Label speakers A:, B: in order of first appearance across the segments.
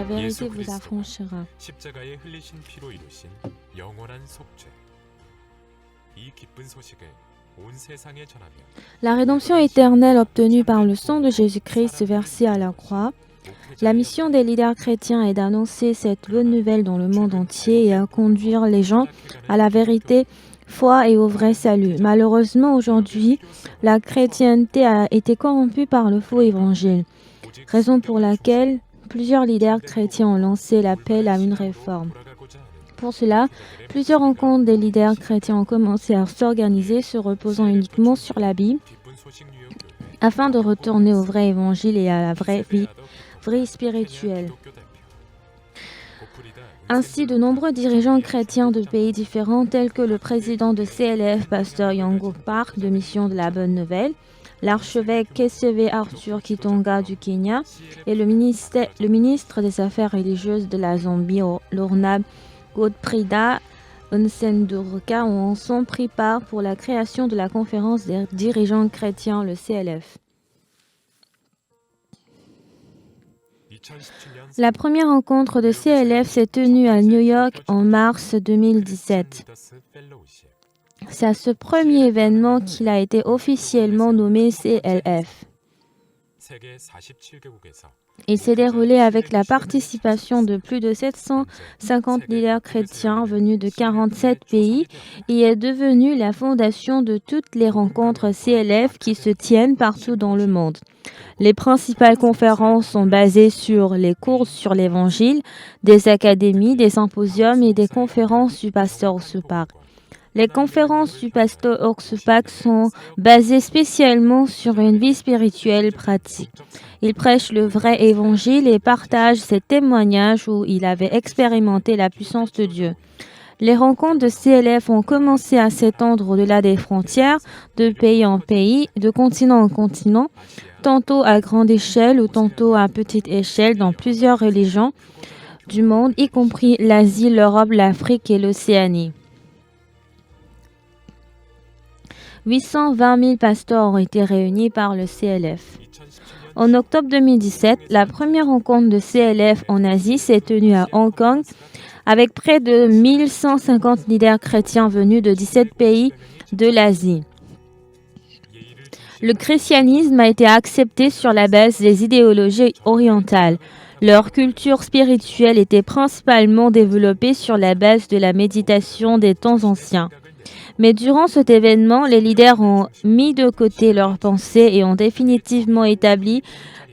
A: vérité vous affranchira.
B: 십자가에 흘리신 피로 이루신 영원한 속죄. 이 기쁜 소식을 온 세상에 전하며
A: La rédemption éternelle obtenue par le sang de Jésus-Christ versé à la croix. La mission des leaders chrétiens est d'annoncer cette bonne nouvelle dans le monde entier et à conduire les gens à la vérité, foi et au vrai salut. Malheureusement, aujourd'hui, la chrétienté a été corrompue par le faux évangile, raison pour laquelle plusieurs leaders chrétiens ont lancé l'appel à une réforme. Pour cela, plusieurs rencontres des leaders chrétiens ont commencé à s'organiser, se reposant uniquement sur la Bible, afin de retourner au vrai évangile et à la vraie vie spirituelle. Ainsi, de nombreux dirigeants chrétiens de pays différents, tels que le président de CLF, Pasteur Yango Park, de Mission de la Bonne Nouvelle, l'archevêque Kesewe Arthur Kitonga du Kenya et le ministre des Affaires religieuses de la Zambie, Lorna Godfrida Nsendoroka, ont ensemble pris part pour la création de la conférence des dirigeants chrétiens, le CLF. La première rencontre de CLF s'est tenue à New York en mars 2017. C'est à ce premier événement qu'il a été officiellement nommé CLF. Il s'est déroulé avec la participation de plus de 750 leaders chrétiens venus de 47 pays et est devenu la fondation de toutes les rencontres CLF qui se tiennent partout dans le monde. Les principales conférences sont basées sur les cours sur l'Évangile, des académies, des symposiums et des conférences du pasteur Orsupak. Les conférences du pasteur Orsupak sont basées spécialement sur une vie spirituelle pratique. Il prêche le vrai évangile et partage ses témoignages où il avait expérimenté la puissance de Dieu. Les rencontres de CLF ont commencé à s'étendre au-delà des frontières, de pays en pays, de continent en continent, tantôt à grande échelle ou tantôt à petite échelle dans plusieurs religions du monde, y compris l'Asie, l'Europe, l'Afrique et l'Océanie. 820 000 pasteurs ont été réunis par le CLF. En octobre 2017, la première rencontre de CLF en Asie s'est tenue à Hong Kong avec près de 1150 leaders chrétiens venus de 17 pays de l'Asie. Le christianisme a été accepté sur la base des idéologies orientales. Leur culture spirituelle était principalement développée sur la base de la méditation des temps anciens. Mais durant cet événement, les leaders ont mis de côté leurs pensées et ont définitivement établi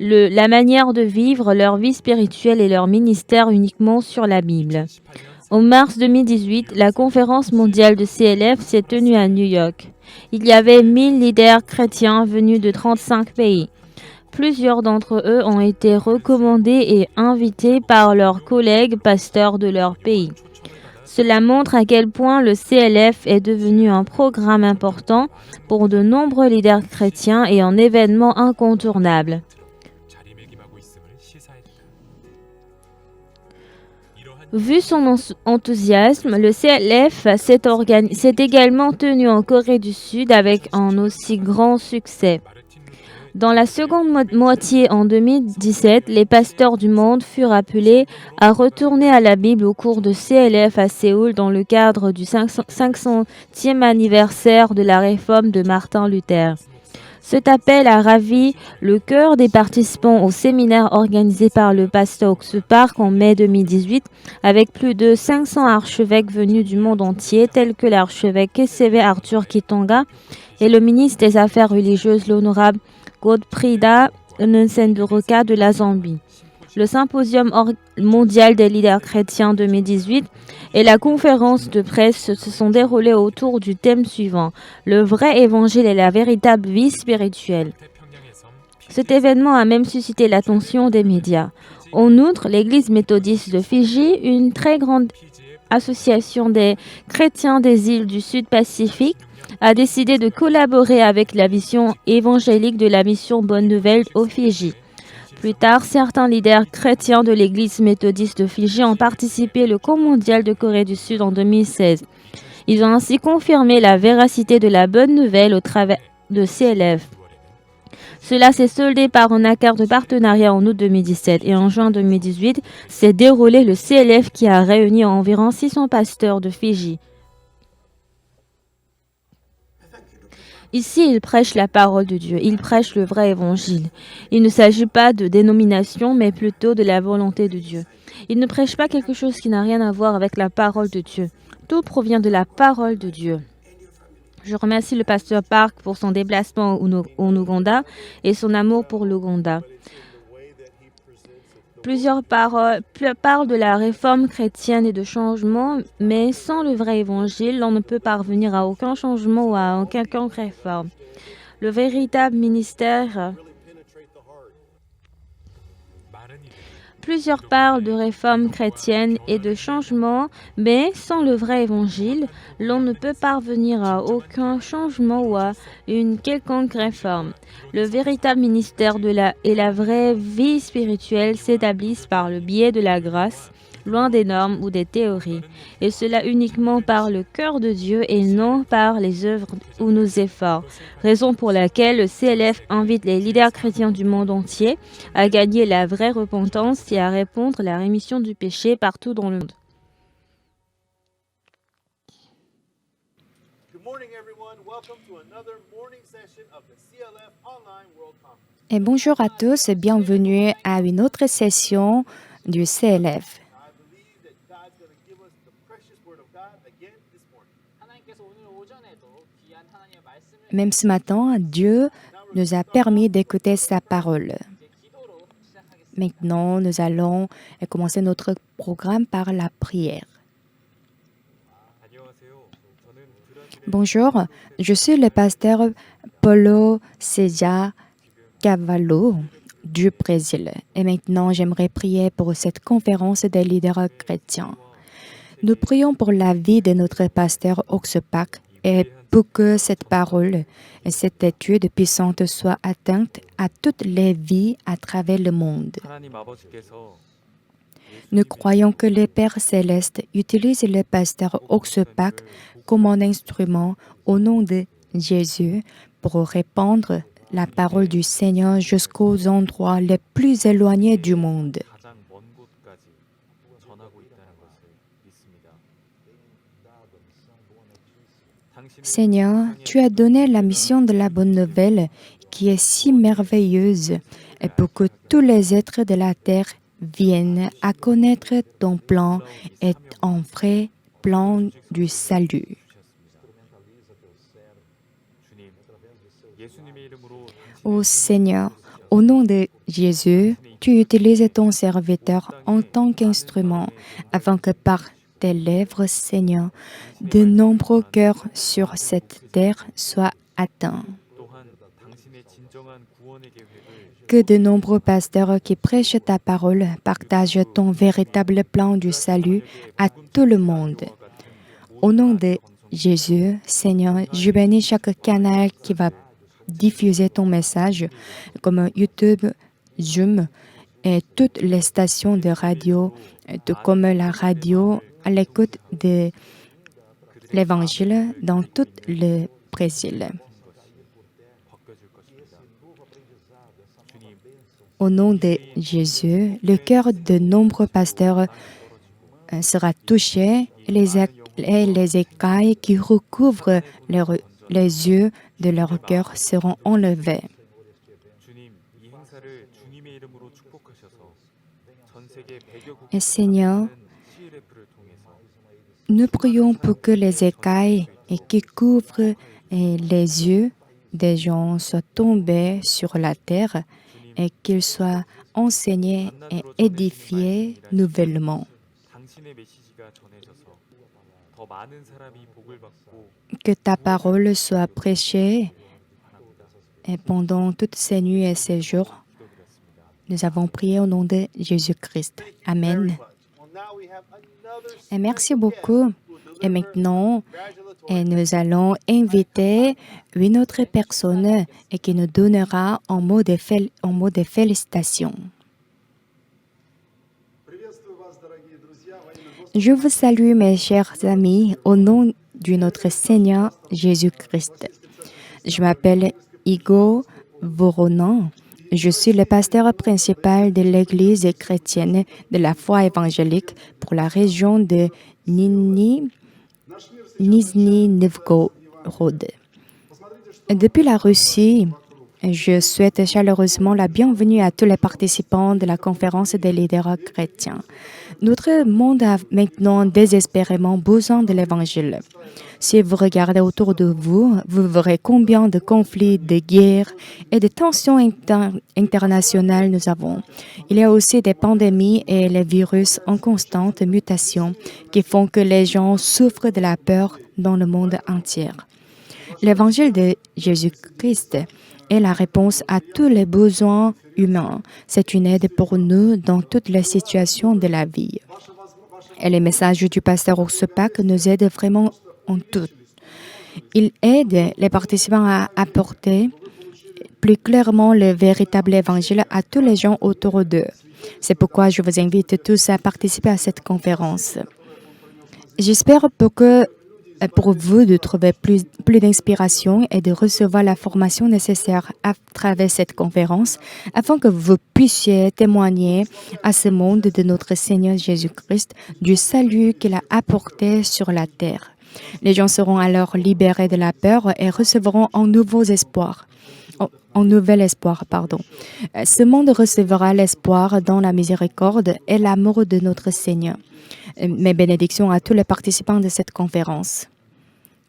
A: la manière de vivre leur vie spirituelle et leur ministère uniquement sur la Bible. En mars 2018, la conférence mondiale de CLF s'est tenue à New York. Il y avait 1000 leaders chrétiens venus de 35 pays. Plusieurs d'entre eux ont été recommandés et invités par leurs collègues pasteurs de leur pays. Cela montre à quel point le CLF est devenu un programme important pour de nombreux leaders chrétiens et un événement incontournable. Vu son enthousiasme, le CLF s'est également tenu en Corée du Sud avec un aussi grand succès. Dans la seconde moitié en 2017, les pasteurs du monde furent appelés à retourner à la Bible au cours de CLF à Séoul dans le cadre du 500e anniversaire de la réforme de Martin Luther. Cet appel a ravi le cœur des participants au séminaire organisé par le pasteur Orsupak en mai 2018 avec plus de 500 archevêques venus du monde entier tels que l'archevêque Kesewe Arthur Kitonga et le ministre des Affaires religieuses l'honorable Godfrida Nsendoroka de la Zambie. Le symposium mondial des leaders chrétiens 2018 et la conférence de presse se sont déroulés autour du thème suivant, le vrai évangile et la véritable vie spirituelle. Cet événement a même suscité l'attention des médias. En outre, l'Église méthodiste de Fidji, une très grande association des chrétiens des îles du Sud-Pacifique, a décidé de collaborer avec la vision évangélique de la mission Bonne Nouvelle aux Fidji. Plus tard, certains leaders chrétiens de l'Église méthodiste de Fidji ont participé au camp mondial de Corée du Sud en 2016. Ils ont ainsi confirmé la véracité de la Bonne Nouvelle au travers de CLF. Cela s'est soldé par un accord de partenariat en août 2017 et en juin 2018 s'est déroulé le CLF qui a réuni environ 600 pasteurs de Fidji. Ici, ils prêchent la parole de Dieu, ils prêchent le vrai évangile. Il ne s'agit pas de dénomination, mais plutôt de la volonté de Dieu. Ils ne prêchent pas quelque chose qui n'a rien à voir avec la parole de Dieu. Tout provient de la parole de Dieu. Je remercie le pasteur Park pour son déplacement en Ouganda et son amour pour l'Ouganda. Plusieurs parlent de la réforme chrétienne et de changement, mais sans le vrai évangile, on ne peut parvenir à aucun changement ou à quelconque réforme. Le véritable ministère. Plusieurs parlent de réforme chrétienne et de changement, mais sans le vrai évangile, l'on ne peut parvenir à aucun changement ou à une quelconque réforme. Le véritable ministère et la vraie vie spirituelle s'établissent par le biais de la grâce, loin des normes ou des théories, et cela uniquement par le cœur de Dieu et non par les œuvres ou nos efforts, raison pour laquelle le CLF invite les leaders chrétiens du monde entier à gagner la vraie repentance et à répondre à la rémission du péché partout dans le monde.
C: Et bonjour à tous et bienvenue à une autre session du CLF. Même ce matin, Dieu nous a permis d'écouter sa parole. Maintenant, nous allons commencer notre programme par la prière. Bonjour, je suis le pasteur Paulo César Cavallo du Brésil. Et maintenant, j'aimerais prier pour cette conférence des leaders chrétiens. Nous prions pour la vie de notre pasteur Oxpac et pour que cette parole et cette étude puissante soient atteintes à toutes les vies à travers le monde. Nous croyons que le Père Céleste utilise le pasteur Oxpac comme un instrument au nom de Jésus pour répandre la parole du Seigneur jusqu'aux endroits les plus éloignés du monde. Seigneur, tu as donné la mission de la bonne nouvelle qui est si merveilleuse et pour que tous les êtres de la terre viennent à connaître ton plan et un vrai plan du salut. Ô Seigneur, au nom de Jésus, tu utilises ton serviteur en tant qu'instrument afin que par tes lèvres, Seigneur, de nombreux cœurs sur cette terre soient atteints. Que de nombreux pasteurs qui prêchent ta parole partagent ton véritable plan du salut à tout le monde. Au nom de Jésus, Seigneur, je bénis chaque canal qui va diffuser ton message, comme YouTube, Zoom et toutes les stations de radio, comme la radio à l'écoute de l'Évangile dans tout le Brésil. Au nom de Jésus, le cœur de nombreux pasteurs sera touché et les écailles qui recouvrent les yeux de leur cœur seront enlevées. Et Seigneur, nous prions pour que les écailles qui couvrent les yeux des gens soient tombés sur la terre et qu'ils soient enseignés et édifiés nouvellement. Que ta parole soit prêchée et pendant toutes ces nuits et ces jours. Nous avons prié au nom de Jésus-Christ. Amen. Et merci beaucoup. Et maintenant, nous allons inviter une autre personne et qui nous donnera un mot de félicitations. Je vous salue, mes chers amis, au nom de notre Seigneur Jésus-Christ. Je m'appelle Igo Voronon. Je suis le pasteur principal de l'Église chrétienne de la foi évangélique pour la région de Nizhny Novgorod. Depuis la Russie, je souhaite chaleureusement la bienvenue à tous les participants de la conférence des leaders chrétiens. Notre monde a maintenant désespérément besoin de l'Évangile. Si vous regardez autour de vous, vous verrez combien de conflits, de guerres et de tensions internationales nous avons. Il y a aussi des pandémies et les virus en constante mutation qui font que les gens souffrent de la peur dans le monde entier. L'évangile de Jésus-Christ est la réponse à tous les besoins humains. C'est une aide pour nous dans toutes les situations de la vie. Et les messages du pasteur Ursupak nous aident vraiment en tout. Il aide les participants à apporter plus clairement le véritable évangile à tous les gens autour d'eux. C'est pourquoi je vous invite tous à participer à cette conférence. J'espère pour vous de trouver plus d'inspiration et de recevoir la formation nécessaire à travers cette conférence afin que vous puissiez témoigner à ce monde de notre Seigneur Jésus-Christ du salut qu'il a apporté sur la terre. Les gens seront alors libérés de la peur et recevront un nouvel espoir. Ce monde recevra l'espoir dans la miséricorde et l'amour de notre Seigneur. Mes bénédictions à tous les participants de cette conférence.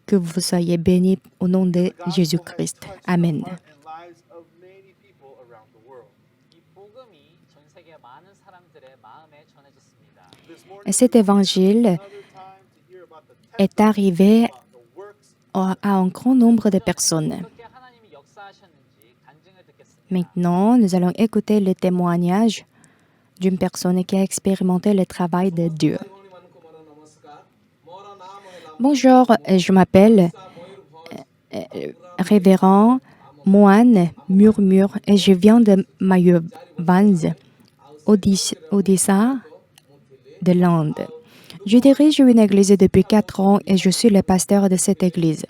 C: Que vous soyez bénis au nom de Jésus-Christ. Amen. Cet évangile est arrivé à un grand nombre de personnes. Maintenant, nous allons écouter le témoignage d'une personne qui a expérimenté le travail de Dieu. Bonjour, je m'appelle Révérend Moine Murmure et je viens de Mayurbanj, Odisha, de l'Inde. Je dirige une église depuis 4 ans et je suis le pasteur de cette église.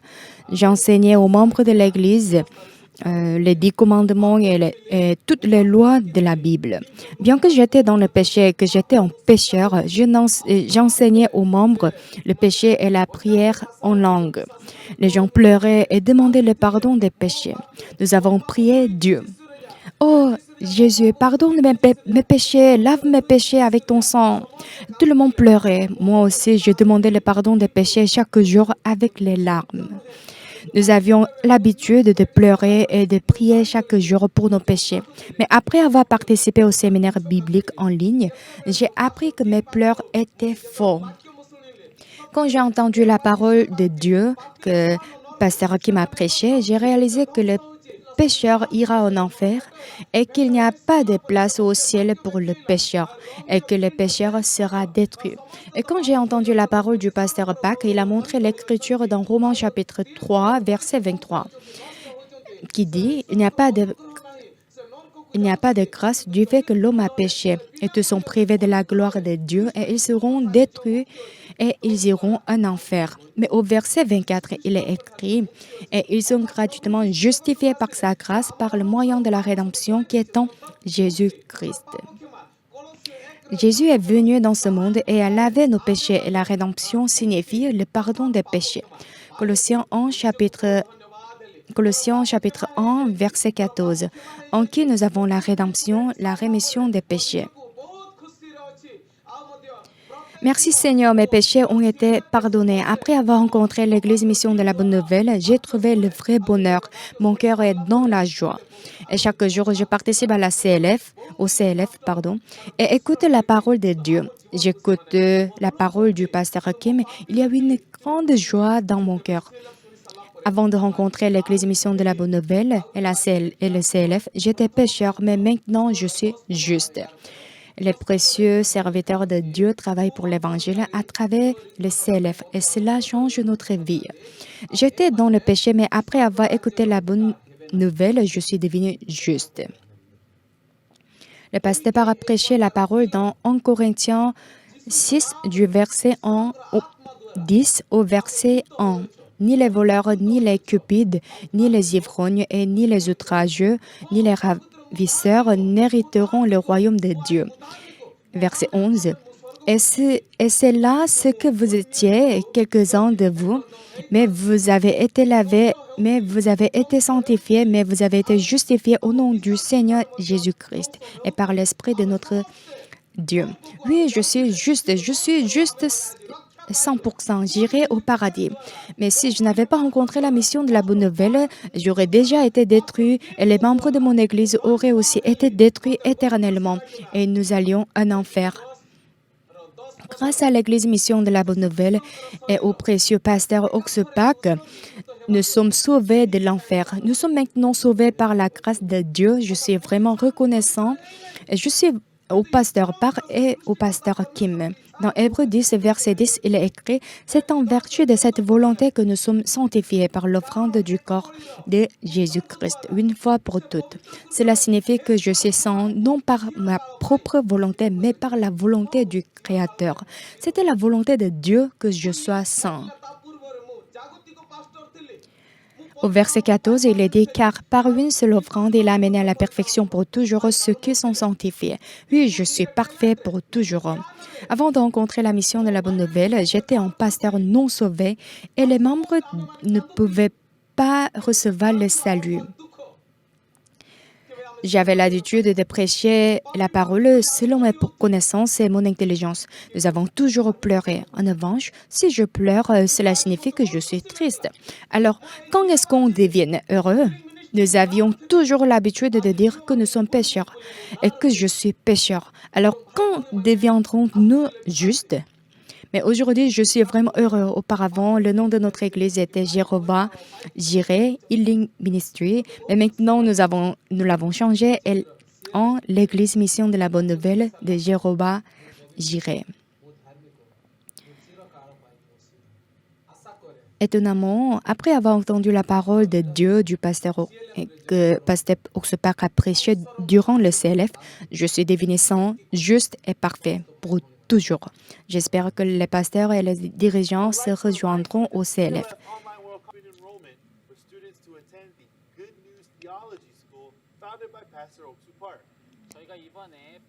C: J'enseignais aux membres de l'église les 10 commandements et toutes les lois de la Bible. Bien que j'étais dans le péché et que j'étais un pécheur, j'enseignais aux membres le péché et la prière en langue. Les gens pleuraient et demandaient le pardon des péchés. Nous avons prié Dieu. Oh Jésus, pardonne mes péchés, lave mes péchés avec ton sang. Tout le monde pleurait. Moi aussi, je demandais le pardon des péchés chaque jour avec les larmes. Nous avions l'habitude de pleurer et de prier chaque jour pour nos péchés. Mais après avoir participé au séminaire biblique en ligne, j'ai appris que mes pleurs étaient faux. Quand j'ai entendu la parole de Dieu que Pasteur Kim a prêché, j'ai réalisé que le pécheur ira en enfer et qu'il n'y a pas de place au ciel pour le pécheur et que le pécheur sera détruit. Et quand j'ai entendu la parole du pasteur Pak, il a montré l'écriture dans Romains chapitre 3, verset 23, qui dit « Il n'y a pas de grâce du fait que l'homme a péché et tous sont privés de la gloire de Dieu et ils seront détruits et ils iront en enfer. » Mais au verset 24, il est écrit « Et ils sont gratuitement justifiés par sa grâce par le moyen de la rédemption qui est en Jésus-Christ. » Jésus est venu dans ce monde et a lavé nos péchés et la rédemption signifie le pardon des péchés. Colossiens chapitre 1, verset 14, en qui nous avons la rédemption, la rémission des péchés. Merci Seigneur, mes péchés ont été pardonnés. Après avoir rencontré l'Église Mission de la Bonne Nouvelle, j'ai trouvé le vrai bonheur. Mon cœur est dans la joie. Et chaque jour, je participe à au CLF, et écoute la parole de Dieu. J'écoute la parole du pasteur Kim. Il y a une grande joie dans mon cœur. Avant de rencontrer l'Église Mission de la Bonne Nouvelle et le CLF, j'étais pécheur, mais maintenant je suis juste. Les précieux serviteurs de Dieu travaillent pour l'Évangile à travers le CLF et cela change notre vie. J'étais dans le péché, mais après avoir écouté la bonne nouvelle, je suis devenu juste. Le pasteur a prêché la parole dans 1 Corinthiens 6 du verset 10 au verset 1. Ni les voleurs, ni les cupides, ni les ivrognes, et ni les outrageux, ni les ravisseurs n'hériteront le royaume de Dieu. Verset 11. Et c'est là ce que vous étiez, quelques-uns de vous, mais vous avez été lavés, mais vous avez été sanctifiés, mais vous avez été justifiés au nom du Seigneur Jésus-Christ et par l'Esprit de notre Dieu. Oui, je suis juste 100%, j'irai au paradis. Mais si je n'avais pas rencontré la mission de la bonne nouvelle, j'aurais déjà été détruit et les membres de mon Église auraient aussi été détruits éternellement et nous allions en enfer. Grâce à l'Église Mission de la Bonne Nouvelle et au précieux pasteur Oxpac, nous sommes sauvés de l'enfer. Nous sommes maintenant sauvés par la grâce de Dieu. Je suis vraiment reconnaissant. Je suis au pasteur Park et au pasteur Kim. Dans Hébreux 10, verset 10, il est écrit « C'est en vertu de cette volonté que nous sommes sanctifiés par l'offrande du corps de Jésus-Christ, une fois pour toutes. Cela signifie que je suis saint non par ma propre volonté, mais par la volonté du Créateur. C'était la volonté de Dieu que je sois saint. » Au verset 14, il est dit « Car par une seule offrande, il a amené à la perfection pour toujours ceux qui sont sanctifiés. Oui, je suis parfait pour toujours. » Avant de rencontrer la mission de la bonne nouvelle, j'étais un pasteur non sauvé et les membres ne pouvaient pas recevoir le salut. J'avais l'habitude de prêcher la parole selon mes connaissances et mon intelligence. Nous avons toujours pleuré. En revanche, si je pleure, cela signifie que je suis triste. Alors, quand est-ce qu'on devient heureux? Nous avions toujours l'habitude de dire que nous sommes pécheurs et que je suis pécheur. Alors, quand deviendrons-nous justes? Mais aujourd'hui, je suis vraiment heureux. Auparavant, le nom de notre église était Jéhovah Jireh Healing Ministry. Mais maintenant, nous l'avons changé en l'église Mission de la Bonne Nouvelle de Jéhovah Jireh. Étonnamment, après avoir entendu la parole de Dieu du pasteur que pasteur Oxpac a prêché durant le CLF, je suis devenu saint, juste et parfait pour toujours. J'espère que les pasteurs et les dirigeants se rejoindront au CLF.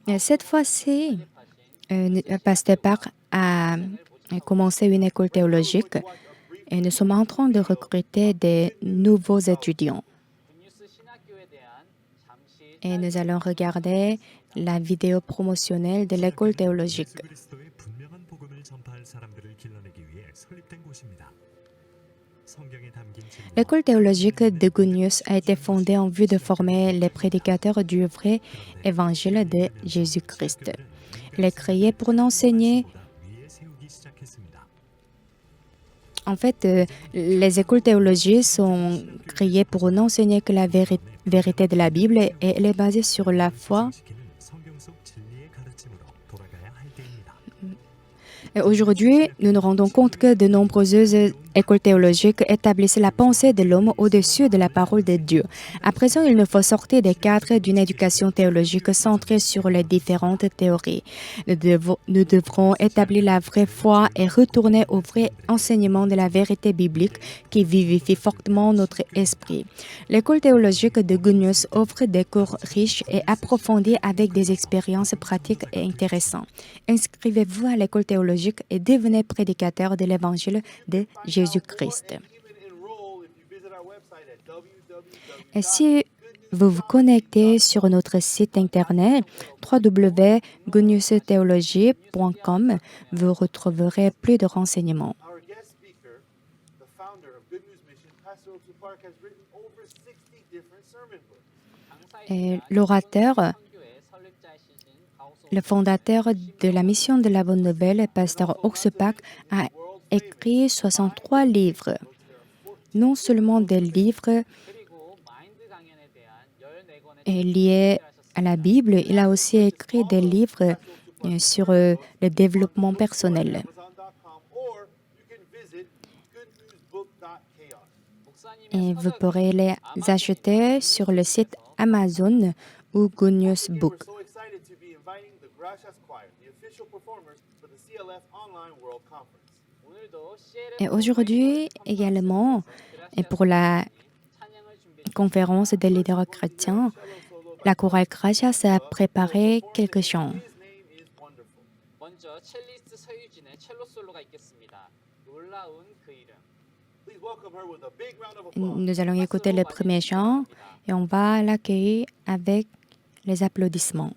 C: Et cette fois-ci, pasteur Park a commencé une école théologique et nous sommes en train de recruter des nouveaux étudiants. Et nous allons regarder la vidéo promotionnelle de l'école théologique. L'école théologique de Good News a été fondée en vue de former les prédicateurs du vrai évangile de Jésus-Christ. Elle est créée pour enseigner. En fait, les écoles théologiques sont créées pour enseigner que la vérité de la Bible et elle est basée sur la foi. Aujourd'hui, nous nous rendons compte que de nombreuses écoles théologiques établissent la pensée de l'homme au-dessus de la parole de Dieu. À présent, il nous faut sortir des cadres d'une éducation théologique centrée sur les différentes théories. Nous devrons établir la vraie foi et retourner au vrai enseignement de la vérité biblique qui vivifie fortement notre esprit. L'école théologique de Good News offre des cours riches et approfondis avec des expériences pratiques et intéressantes. Inscrivez-vous à l'école théologique et devenez prédicateur de l'évangile de Jésus-Christ. Et si vous vous connectez sur notre site internet www.goodnewstheology.com, vous retrouverez plus de renseignements. Et l'orateur, le fondateur de la mission de la Bonne Nouvelle, pasteur Oxpac, a écrit 63 livres. Non seulement des livres liés à la Bible, il a aussi écrit des livres sur le développement personnel. Et vous pourrez les acheter sur le site Amazon ou Good News Book. Et aujourd'hui également, et pour la conférence des leaders chrétiens, la chorale Gracias a préparé quelques chants.
D: 먼저 첼리스트 서유진의 첼로 솔로가 있겠습니다. 놀라운 그 이름.
E: Please welcome her with a big round of applause.
C: Nous allons écouter le premier chant et on va l'accueillir avec les applaudissements.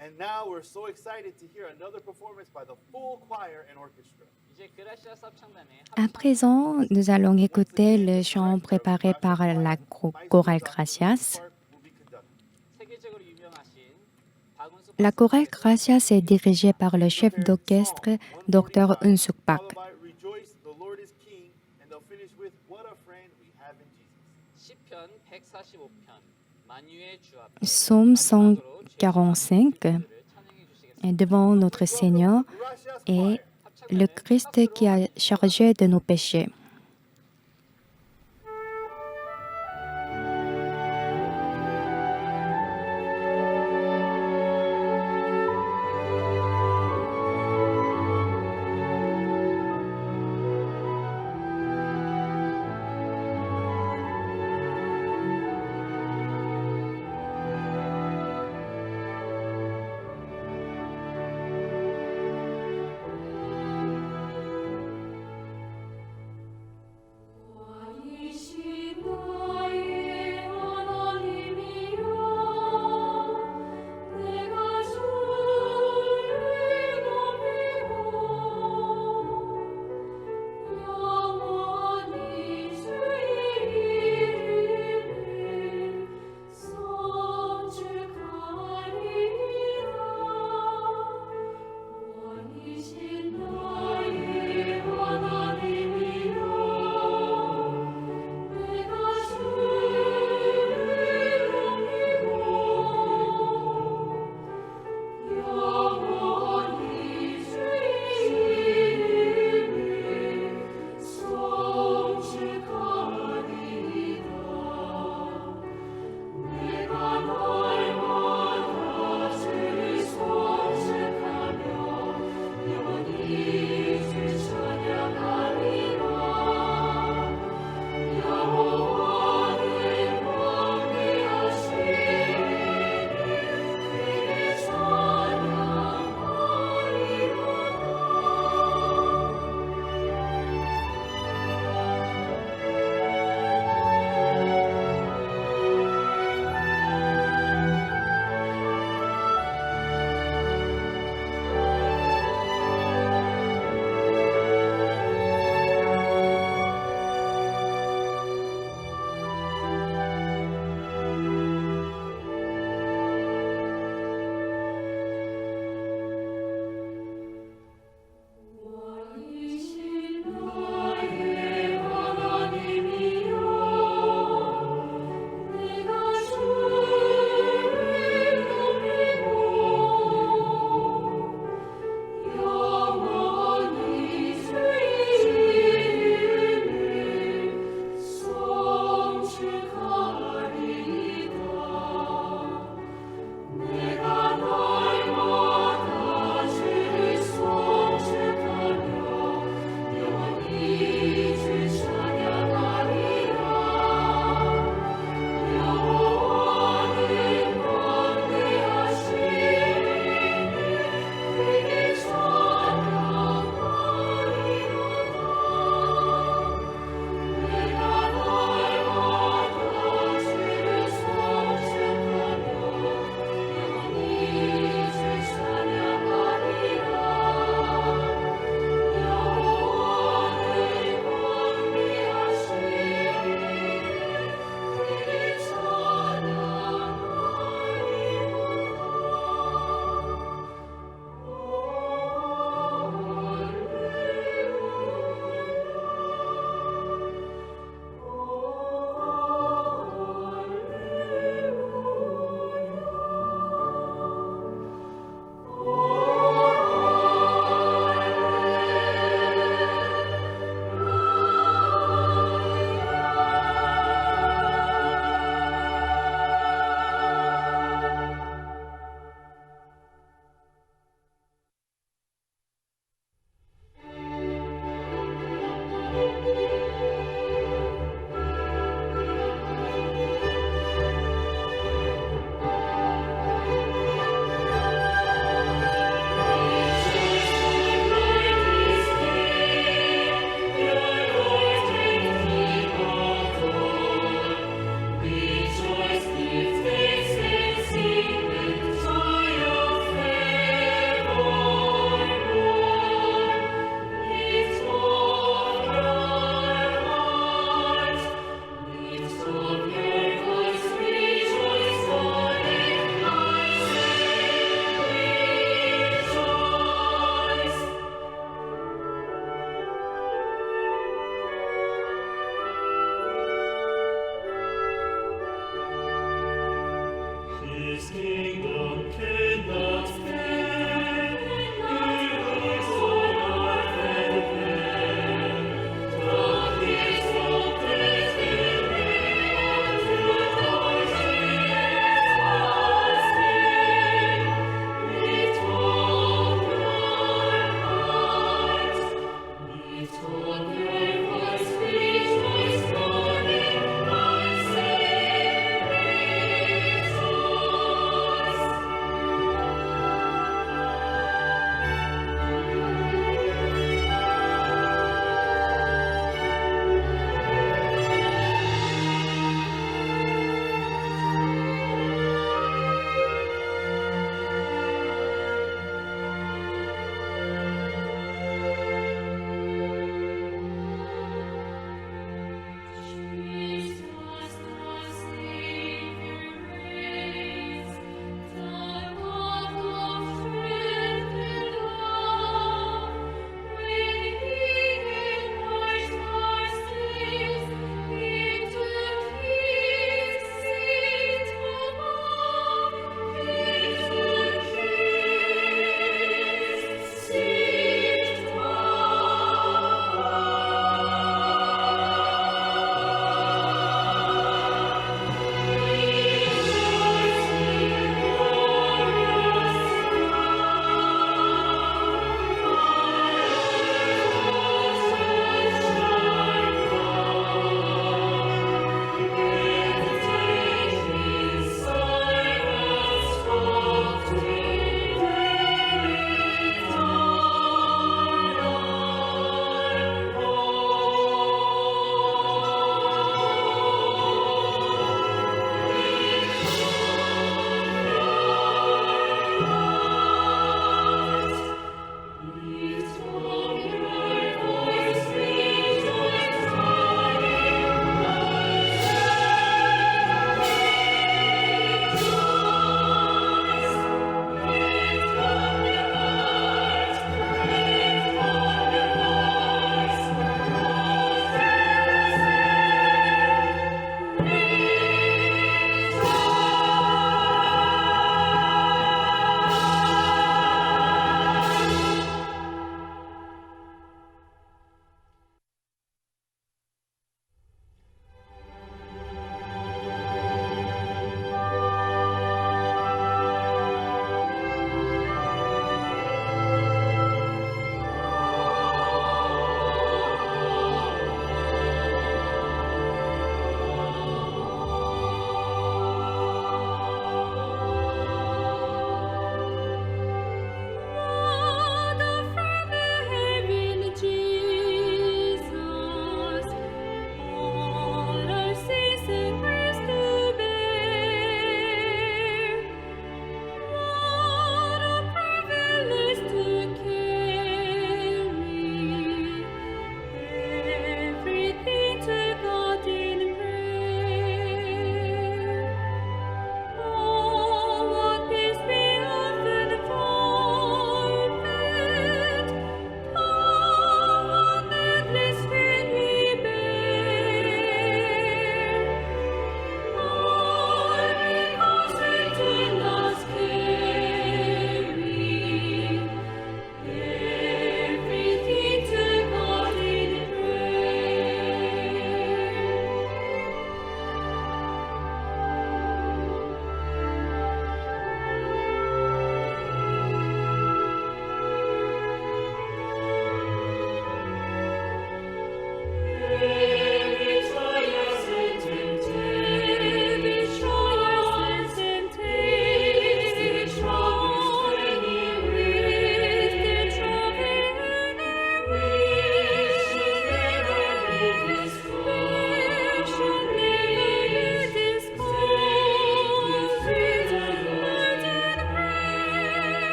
E: And now we're so excited to hear another performance by the full choir and orchestra.
D: 이제 그라시아스 합창단의
C: À présent, nous allons écouter le chant préparé par la chorale Gracias.
E: Will be conducted.
D: 세계적으로 유명하신 박운수
C: La chorale Gracias est dirigée par le chef d'orchestre, Dr. Unsuk Park.
E: Followed by Rejoice, the Lord is King, and they'll finish with What a Friend We Have in Jesus.
D: 시편 145편 만유의 주 앞에
C: Psaume 145,
D: 찬양해 주시겠습니다.
C: et devant notre Seigneur
E: Gracias
C: et
E: choir.
C: le Christ qui a chargé de nos péchés.
E: Thank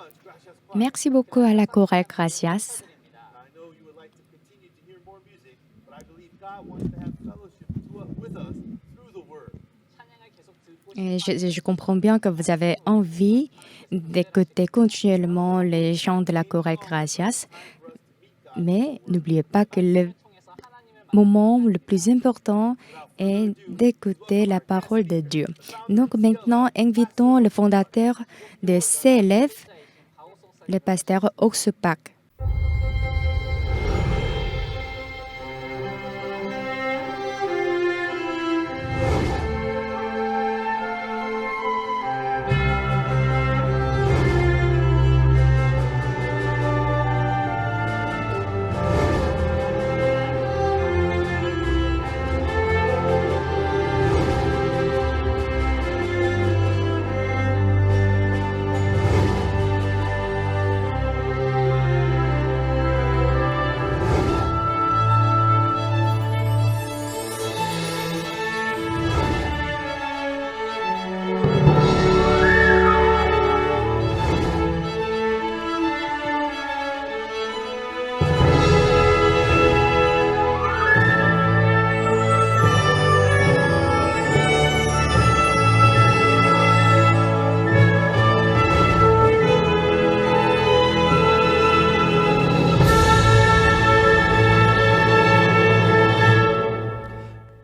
E: much, Gracias Choir.
C: Merci beaucoup à la chorale Gracias.
E: I know you would like to continue to hear more music, but I believe God wants to have fellowship with us through the Word.
D: 찬양을 계속 듣고
C: Et je comprends bien que vous avez envie d'écouter continuellement les chants de la chorale Gracias, mais n'oubliez pas que le
D: 통해서 하나님을
C: moment le plus important est d'écouter la parole de Dieu. Donc maintenant, invitons le fondateur de CLF, le pasteur Oxupak.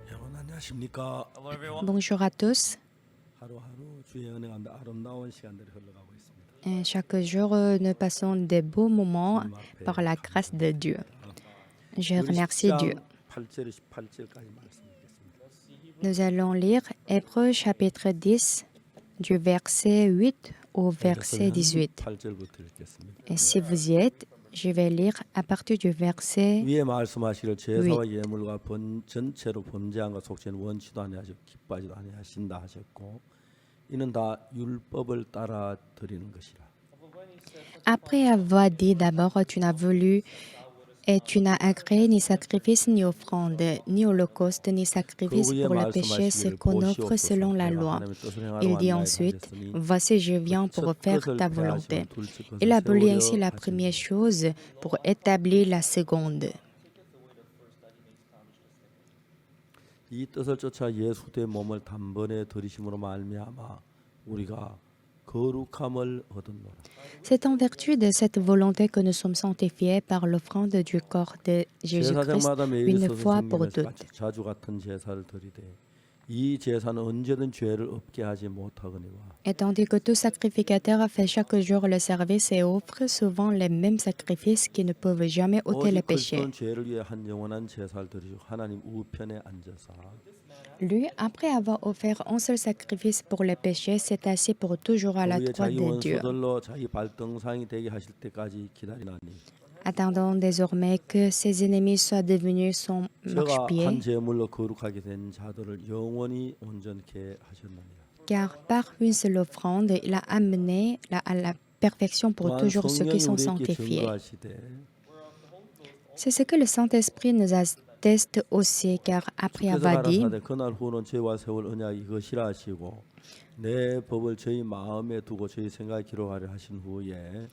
F: 여러분 안녕하십니까?
C: Bonjour à tous.
F: 하루하루 주의 은혜 가운데 아름다운 시간들이 흘러가고 있습니다.
C: Chaque jour, nous passons des beaux moments par la grâce de Dieu. Je remercie Dieu.
F: 8절 18절까지 말씀 읽겠습니다.
C: Nous allons lire Hébreux chapitre 10 du verset 8 au verset 18.
F: 8절부터 읽겠습니다.
C: Et si vous y êtes, je vais lire à partir du verset
F: 위에 말씀하시기를 제사와 예물과 전체로 범죄한 것 속죄는 원치도 아니하시고 기뻐하지도 아니하신다 하셨고 이는 다 율법을 따라 드리는 것이라.
C: Après avoir dit d'abord, tu n'as voulu et tu n'as agréé ni sacrifice, ni offrande, ni holocauste, ni sacrifice pour le péché, ce qu'on offre selon la loi. Il dit ensuite, voici je viens pour faire ta volonté. Il abolit ainsi la première chose pour établir la seconde.
F: 이 뜻을 쫓아 예수 대 몸을 단번에 들이심으로 말미암아 우리가 거룩함을 얻었노라.
C: C'est en vertu de cette volonté que nous sommes sanctifiés par l'offrande du corps de Jésus-Christ
F: 제사장마다 매일
C: une
F: 있어서
C: fois pour
F: 생명에서
C: toutes.
F: 자주 같은 제사를 드리되 이 제사는 언제든 죄를 없게 하지 못하거니와
C: Et tandis que tout sacrificateur fait chaque jour le service et offre souvent les mêmes sacrifices qui ne peuvent jamais ôter les
F: 오직
C: péchés.
F: 그리스도는 죄를 위해 한 영원한 제사를 드리시고 하나님 우편에 앉아서
C: Lui, après avoir offert un seul sacrifice pour les péchés, s'est assis pour toujours à la
F: 그의
C: droite
F: 자기
C: de Dieu,
F: 원수들로 자기 발등상이 되게 하실 때까지 기다리나니
C: attendant désormais que ses ennemis soient devenus son
F: 저가 한
C: marchepied,
F: 제물로 거룩하게 된 자들을 영원히 온전케 하셨나니라.
C: car par une seule offrande, il a amené à la perfection pour
F: 또한
C: toujours ceux qui
F: 성령이
C: sont
F: 우리에게
C: sanctifiés.
F: 증거하시되
C: C'est ce que le Saint-Esprit nous atteste aussi, car après
F: 주께서
C: avoir dit,
F: 가라사대 그날 후는 저희와 세울 언약이 이것이라 하시고 내 법을 저희 마음에 두고 저희 생각에 기록하려 하신 후에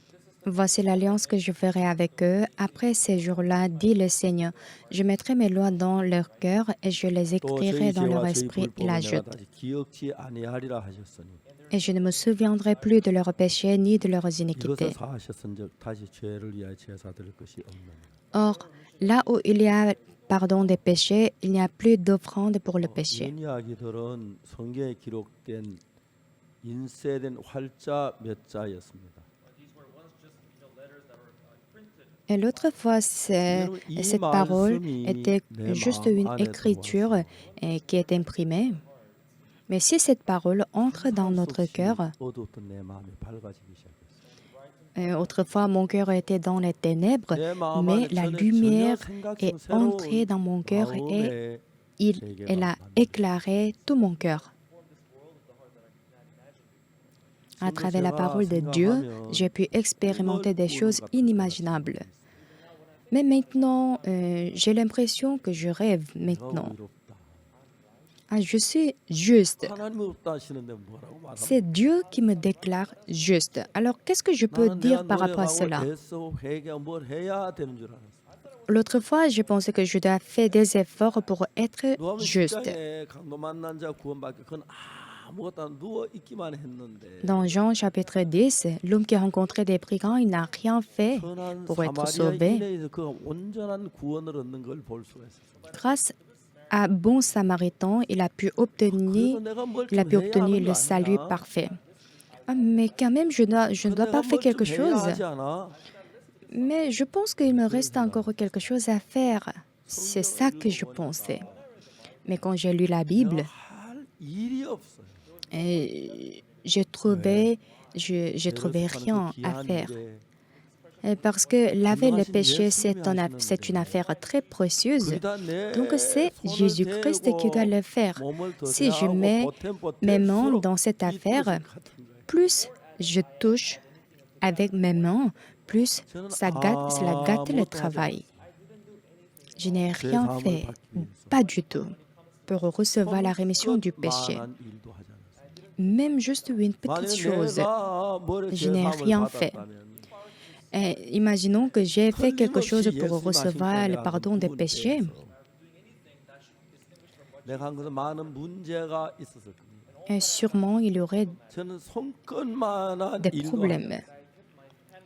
C: voici l'alliance que je ferai avec eux. Après ces jours-là, dit le Seigneur, je mettrai mes lois dans leur cœur et je les
F: 또
C: écrirai
F: 저희
C: dans leur
F: 죄와 저희
C: esprit. Il
F: 불법을 내가
C: ajoute,
F: 다시 기억지 아니하리라 하셨으니
C: et je ne me souviendrai plus de leurs péchés ni de leurs
F: 이것을
C: iniquités.
F: 사하셨은즉 다시 죄를 위하여 제사 드릴 것이 없느니라.
C: Or, là où il y a pardon des péchés, il n'y a plus d'offrande pour le péché.
F: 이 이야기들은 성경에 기록된 인쇄된 활자 몇 자였습니다.
C: Et l'autre fois, cette parole était juste une écriture qui est imprimée. Mais si cette parole entre dans notre cœur,
F: 어두웠던 내 마음이 밝아지기 시작했어요.
C: autrefois mon cœur était dans les ténèbres,
F: 내 마음
C: mais
F: 안에
C: la
F: 전혀
C: lumière
F: 생각처럼
C: est
F: 새로운
C: entrée dans mon cœur et
F: 마음의
C: elle a éclairé tout mon cœur. À travers la parole de Dieu, j'ai pu expérimenter des choses inimaginables. Mais maintenant, j'ai l'impression que je rêve maintenant.
F: 위롭다.
C: Ah, je suis juste.
F: 하나님 없다 하시는데 뭐라고 말합니까?
C: C'est Dieu qui me déclare juste. Alors, qu'est-ce que je peux
F: 나는
C: dire
F: 내가
C: par rapport à
F: 노력하고
C: cela?
F: 애써 회개하고 뭘 해야 되는 줄 알았어.
C: L'autre fois, je pensais que je dois faire des efforts pour être
F: 누하면
C: juste.
F: 십장에 강도 만난 자 구원받기 그건 아무것도 안 누워 있기만 했는데
C: Dans Jean chapitre 10, l'homme qui a rencontré des brigands, il n'a rien fait
F: 선한
C: pour être
F: 사마리아
C: sauvé.
F: 인에서 그 온전한 구원을 얻는 걸 볼 수가 있었어.
C: Grâce à bon samaritain, il a pu obtenir,
F: 그래서 내가 뭘
C: il a
F: 좀
C: pu
F: 해야
C: obtenir
F: 하는
C: le
F: 거
C: salut
F: 아니야?
C: parfait. Ah, mais quand même, je ne dois
F: 내가
C: pas faire
F: 뭘
C: quelque
F: 좀 해야
C: chose.
F: 하지 않아?
C: Mais je pense qu'il me reste encore quelque chose à faire. C'est ça que je pensais. Mais quand j'ai lu la Bible,
F: 내가 할 일이 없어요.
C: j'ai trouvé rien à faire. Parce que laver le péché, c'est une affaire très précieuse. Donc c'est Jésus-Christ qui doit le faire. Si je mets mes mains dans cette affaire, plus je touche avec mes mains, plus cela gâte le travail. Je n'ai rien fait, pas du tout, pour recevoir la rémission du péché. Même juste une petite chose, je n'ai rien fait. Imaginons que j'ai fait quelque chose pour recevoir le pardon des péchés.
F: 내가 한 것은 많은 문제가 있었을 겁니다.
C: Et sûrement, il y aurait
F: 저는 손끝만한
C: des
F: 일도
C: problèmes.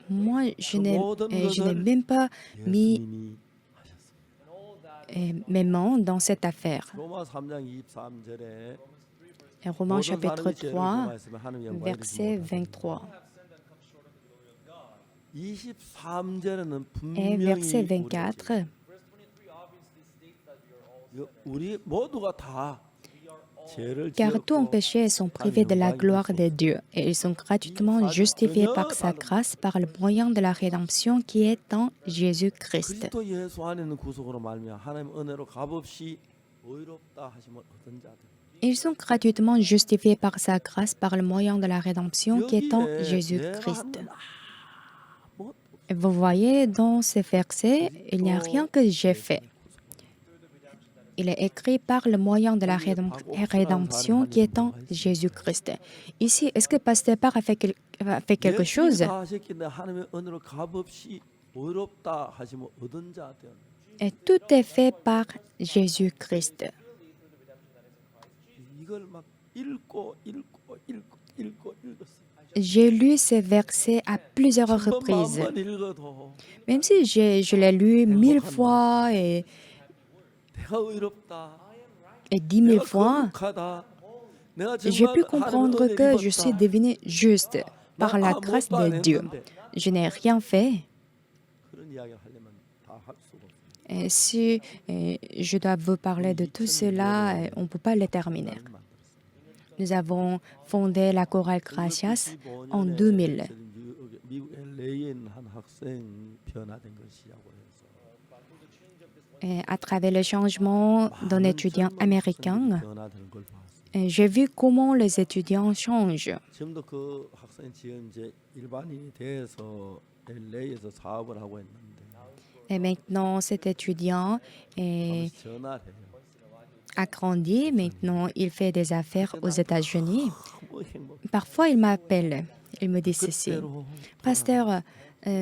C: Moi, je n'ai
F: 것을
C: même pas mis
F: 예수님이 하셨습니다.
C: mes mains dans cette affaire.
F: 로마 3장 23절에
C: Et Romains chapitre 3, verset 23.
F: 23절에는
C: Et verset
F: 분명히
C: 24,
F: 우리 모두가 다 죄를
C: car tous ont
F: 지었고
C: péché et sont privés de la gloire de Dieu, et ils sont gratuitement justifiés par sa grâce par le moyen de la rédemption qui est en Jésus-Christ.
F: 그리스도 예수 안에 있는 구속으로 말미암아 하나님 은혜로 값없이 의롭다 하심을 얻은 자들.
C: Ils sont gratuitement justifiés par sa grâce par le moyen de la rédemption qui est en
F: 여기에 내가
C: Jésus-Christ.
F: 한 건 아무것도
C: Et vous voyez, dans ces versets, il n'y a rien que j'ai fait. Il est écrit par le moyen de la rédemption qui est en Jésus-Christ. Ici, est-ce que Pasteur Parr a fait quelque chose?
F: 예수님이 다 하셨기 때문에 하나님의 은혜로 값없이 의롭다 하심을 얻은 자들.
C: Et tout est fait par Jésus-Christ.
F: 이걸 막 읽었어요.
C: J'ai lu ces versets à plusieurs reprises.
F: 천번만 읽어도
C: Même si je l'ai lu 1000 fois et
F: 내가 의롭다.
C: 10 000
F: 내가
C: fois,
F: 거룩하다. 내가
C: j'ai pu
F: 정말
C: comprendre
F: 하나님의
C: que
F: 은혜를
C: je suis
F: 입었다.
C: devenu juste par la grâce de Dieu. Je n'ai rien fait.
F: 그런 이야기를 하려면 다 할 수가 없어요.
C: Et si je dois vous parler de tout cela, on ne peut pas le terminer. Nous avons fondé la chorale Gracias en 2000.
F: 미국 LA에 있는 한 학생 변화된 것이라고 해서
C: Et à travers le changement d'un étudiant américain,
F: 변화되는 걸 봤어요.
C: j'ai vu comment les étudiants changent.
F: 지금도 그 학생이 지금 이제 일반인이 돼서 LA에서 사업을 하고 있는데
C: Et maintenant, cet étudiant est
F: 전화를 해요.
C: a grandi. Maintenant, il fait des affaires aux États-Unis.
F: 너무 행복.
C: Parfois, il m'appelle. Il me dit ceci.
F: 그때로
C: Pasteur,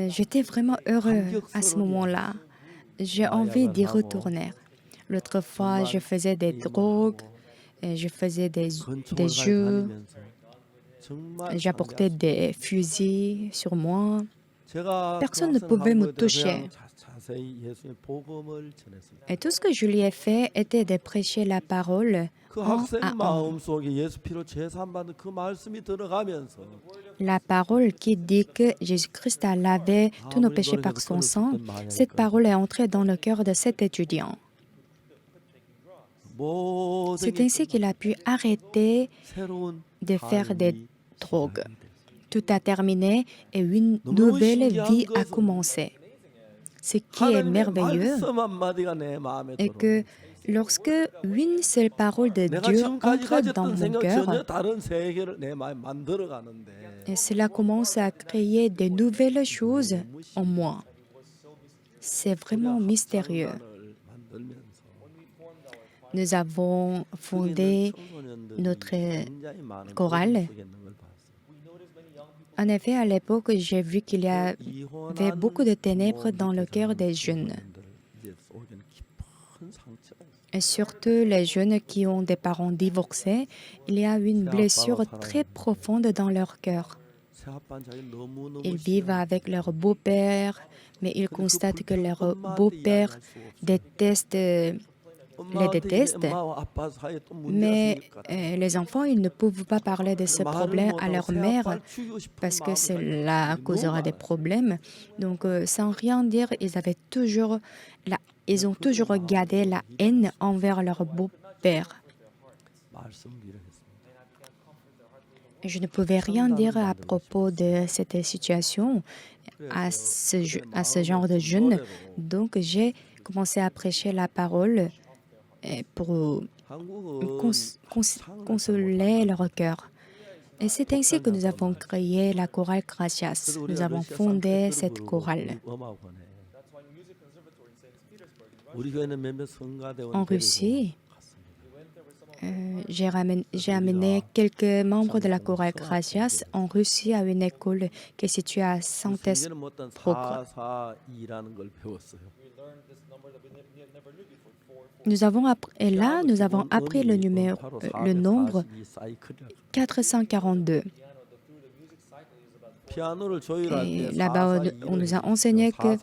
C: j'étais vraiment heureux à ce moment-là. J'ai envie d'y retourner. L'autre fois, je faisais des drogues, et je faisais des
F: 건축을
C: jeux,
F: 다니면서 정말
C: j'apportais des fusils sur moi.
F: 제가
C: Personne ne
F: 그
C: pouvait
F: 학생
C: me
F: 한 거에
C: toucher.
F: 대해서 자세히 예수의 복음을 전했습니다.
C: Et tout ce que je lui ai fait était de prêcher la parole
F: 그
C: en
F: 학생
C: à en.
F: 마음 속에 예수 피로 제산받는 그 말씀이 들어가면서
C: La parole qui dit que Jésus-Christ a lavé tous nos péchés par son sang, cette parole est entrée dans le cœur de cet étudiant.
F: 모든
C: C'est
F: 게
C: ainsi qu'il a pu arrêter
F: 새로운
C: de faire des
F: 삶이
C: drogues.
F: 시작이 됐어요.
C: Tout a terminé et une nouvelle vie a commencé. Ce qui est
F: 하나님의
C: merveilleux
F: 말씀 한마디가 내 마음에
C: est que
F: 들어오면
C: lorsque une seule parole de
F: 내가
C: Dieu
F: 지금까지
C: entre dans
F: 가졌던
C: mon
F: 생각
C: cœur,
F: 전혀 다른 세계를 내 마음에 만들어 가는데
C: et cela commence à créer de nouvelles choses en moi. C'est vraiment mystérieux.
F: 만들면서
C: nous avons fondé notre chorale. En effet, à l'époque, j'ai vu qu'il y avait beaucoup de ténèbres dans le cœur des jeunes. Et surtout les jeunes qui ont des parents divorcés, il y a une blessure très profonde dans leur cœur. Ils vivent avec leur beau-père, mais ils constatent que leur beau-père les déteste. Mais les enfants, ils ne peuvent pas parler de ce problème à leur mère parce que cela causera des problèmes. Donc, sans rien dire, ils ont toujours gardé la haine envers leur beau-père. Je ne pouvais rien dire à propos de cette situation à ce genre de jeunes. Donc, j'ai commencé à prêcher la parole pour consoler leur cœur. Et c'est ainsi que nous avons créé la chorale Gracias. Nous avons fondé cette chorale. En Russie, j'ai amené quelques membres de la chorale Gracias en Russie à une école qui est située à Saint-Pétersbourg. Nous avons appris le nombre 442. Et là-bas, on nous a enseigné que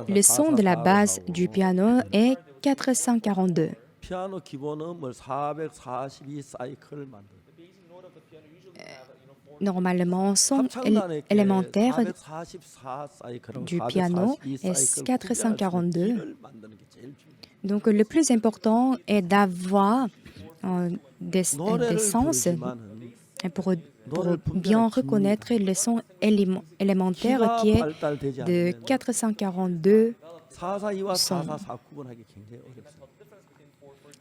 C: le son de la base du piano est 442. Normalement, son élémentaire du piano est 442. Donc, le plus important est d'avoir des sens pour bien reconnaître le son élémentaire qui est de 442 sons.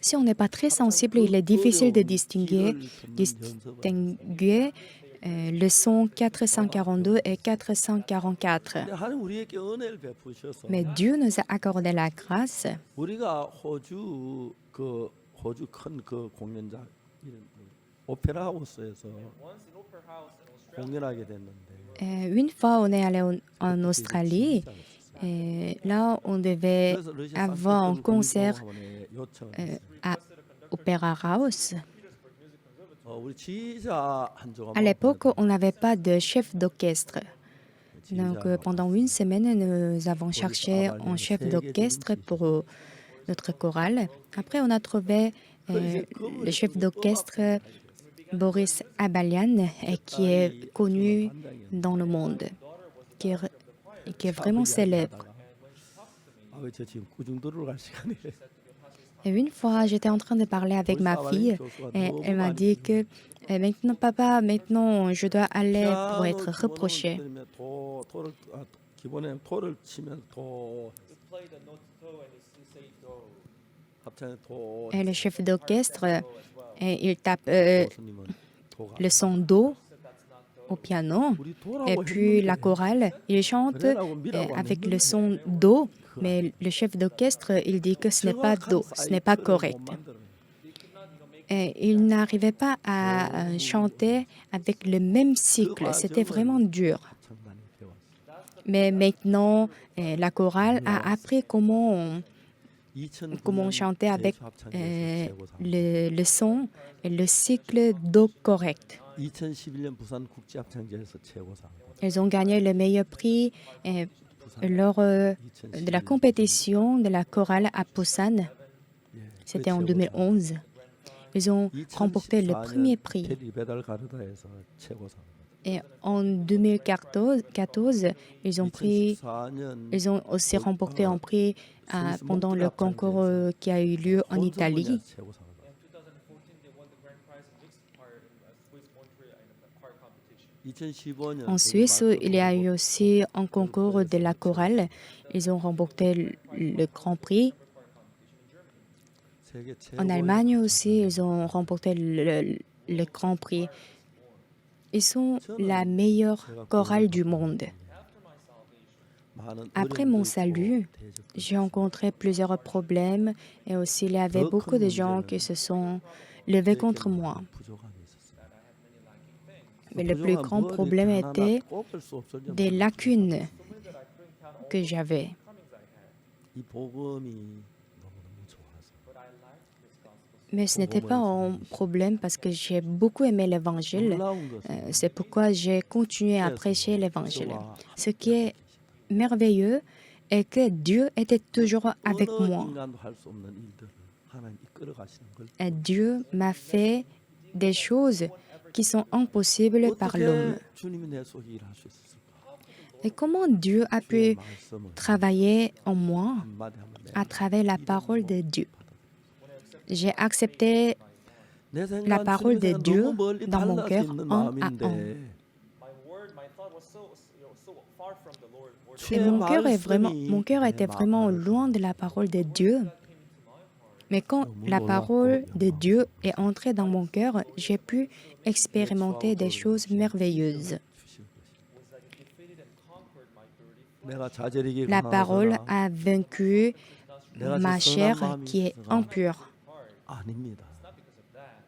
C: Si on n'est pas très sensible, il est difficile de distinguer le son 442 et 444. Mais Dieu nous a accordé la grâce. Une fois, on est allé en Australie. Et là, on devait avoir un concert à Opera House. À l'époque, on n'avait pas de chef d'orchestre. Donc, pendant une semaine, nous avons cherché un chef d'orchestre pour notre chorale. Après, on a trouvé le chef d'orchestre Boris Abalian, qui est connu dans le monde, qui est vraiment célèbre. Et une fois, j'étais en train de parler avec ma fille et elle m'a dit que maintenant, papa, maintenant, je dois aller pour être reproché. Et le chef d'orchestre, il tape le son do au piano. Et puis la chorale, il chante avec le son do. Mais le chef d'orchestre, il dit que ce n'est pas do, ce n'est pas correct. Et il n'arrivait pas à chanter avec le même cycle. C'était vraiment dur. Mais maintenant, la chorale a appris comment chanter avec le son et le cycle do correct. Ils ont gagné le meilleur prix lors de la compétition de la chorale à Busan. C'était en 2011. Ils ont remporté le premier prix. Et en 2014, ils ont aussi remporté un prix pendant le concours qui a eu lieu en Italie. En Suisse, il y a eu aussi un concours de la chorale. Ils ont remporté le Grand Prix. En Allemagne aussi, ils ont remporté le Grand Prix. Ils sont la meilleure chorale du monde.
F: 많은
C: Après mon
F: 어려움도
C: salut,
F: 있고 대적도
C: j'ai rencontré plusieurs problèmes et aussi il y avait beaucoup de gens qui se sont levés contre moi.
F: 부족함이 있었어요.
C: Mais le plus
F: 부족한
C: grand
F: 뭐
C: problème
F: 이렇게 하나하나
C: était
F: 꼽을 수 없을
C: des
F: 정도로
C: lacunes que j'avais.
F: 이 복음이 너무너무 좋아서
C: Mais ce n'était pas un problème parce que j'ai beaucoup aimé l'évangile.
F: 놀라운 것은
C: C'est pourquoi j'ai continué à prêcher l'évangile. Ce qui est merveilleux est que Dieu était toujours avec
F: 어느
C: moi.
F: 인간도 할 수 없는 일들을 하나님 이끌어 가시는 걸
C: Et Dieu m'a fait des choses qui sont impossibles par l'homme.
F: 어떻게 주님이 내 속에 일할 수 있었을까?
C: Et comment Dieu a
F: 주의
C: pu
F: 말씀을
C: travailler en moi
F: 한마디 하면 내
C: à travers la parole de Dieu? J'ai accepté
F: 내 생각
C: la parole de
F: 주님의 생각
C: Dieu
F: 너무 멀리
C: dans mon
F: 달라져
C: cœur
F: 있는
C: un à
F: 마음인데
C: un. Et
F: 주의
C: mon cœur
F: 말씀이
C: était
F: 내
C: vraiment
F: 마음을
C: loin de la parole de Dieu. Mais quand la parole de Dieu est entrée dans mon cœur, j'ai pu expérimenter des choses merveilleuses.
F: 내가 자절이게
C: La parole
F: 강하거나
C: a vaincu
F: 내가
C: ma
F: 제
C: chair
F: 선한 마음이
C: qui est
F: 있어서가
C: impure.
F: 아닙니다.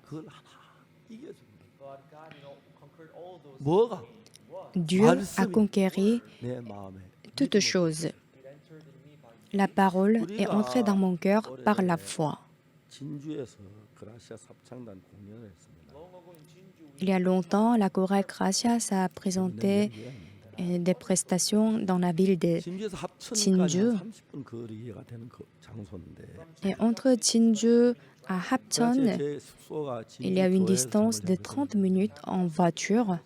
F: 그걸 하나 이겨줍니다. 뭐가
C: Dieu a conquéri
F: 내 마음에
C: toutes choses. La parole est entrée dans mon cœur par la foi.
F: 진주에서 그라시아 합창단 공연을 했습니다.
C: Il y a longtemps, la chorale Gracias a présenté des prestations dans la ville de
F: 진주에서 합천까지
C: 진주.
F: 한 30분 거리가 되는 그 장소인데
C: Et entre Jinju à Hapcheon,
F: 제 숙소가
C: il y a une
F: 진주
C: distance de 30 minutes en voiture.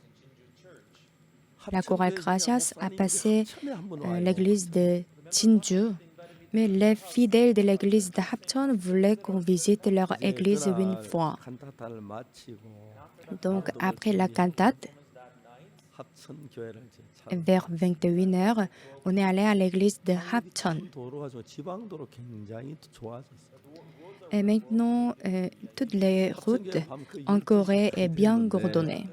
C: La chorale Gracias a passé l'église de Jinju, mais les fidèles de l'église de Hapcheon voulaient qu'on visite leur église une fois.
F: 칸타타를 마치고
C: Donc après la cantate,
F: 합천 교회를 이제 차
C: vers 21h, on est allé à l'église de Hapcheon.
F: 도로가 좀 지방도로 굉장히 좋아졌어요.
C: Et maintenant, toutes les routes en Corée est bien coordonnées.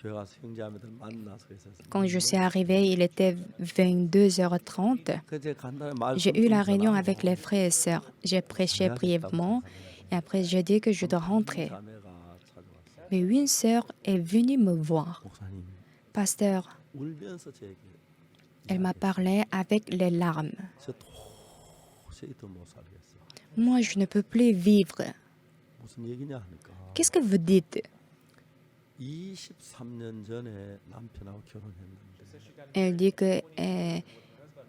F: 교회 가서 형제자매들 만나서 있었어요.
C: Quand je suis arrivée, il était 22h30.
F: 그제 간단히 말씀
C: J'ai eu la
F: 좀
C: réunion
F: 전하고
C: avec les frères et sœurs. J'ai prêché brièvement et après j'ai dit que je dois rentrer.
F: 자매가 찾아왔어요.
C: Mais une sœur est venue me voir.
F: 목사님
C: Pasteur,
F: 울면서 제게
C: elle m'a parlé avec les larmes.
F: 저 도저히 더 못 살겠어.
C: Moi, je ne peux plus vivre.
F: 무슨 얘기냐 하니까
C: Qu'est-ce que vous dites?
F: 23년 전에 남편하고 결혼했는데
C: Elle dit que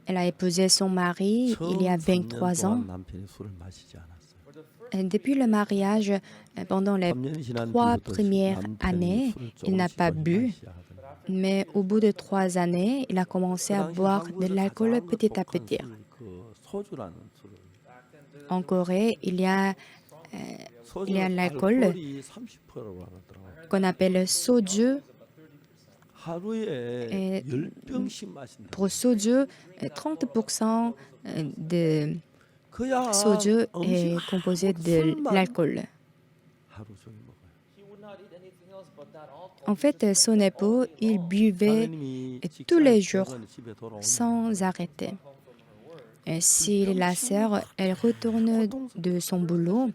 C: elle a épousé son mari il y a 23 ans.
F: 남편이 술을 마시지 않았어요.
C: Et depuis le mariage, pendant les
F: 3년이 지난
C: 3
F: 뒤부터
C: premières
F: 남편이
C: années,
F: 술을
C: il n'a
F: 조금씩
C: pas
F: 더
C: bu.
F: 마시야 하더라고요.
C: Mais au bout de 3 années, il a commencé à boire de l'alcool petit à petit.
F: 그 소주라는 술을
C: En Corée, il y a l'alcool
F: 알코올이 30%라고 하더라고요.
C: qu'on appelle soju.
F: 하루에 10병씩 마신다.
C: Pour soju, 30% de
F: 그야
C: soju
F: 음식
C: est composé de
F: 술만
C: l'alcool.
F: 하루 종일 먹어요.
C: En fait, son époux, il buvait
F: 사모님이
C: tous les
F: 직장
C: jours
F: 퇴근 집에 돌아오면
C: sans arrêter. Et si la sœur, elle retourne de son boulot,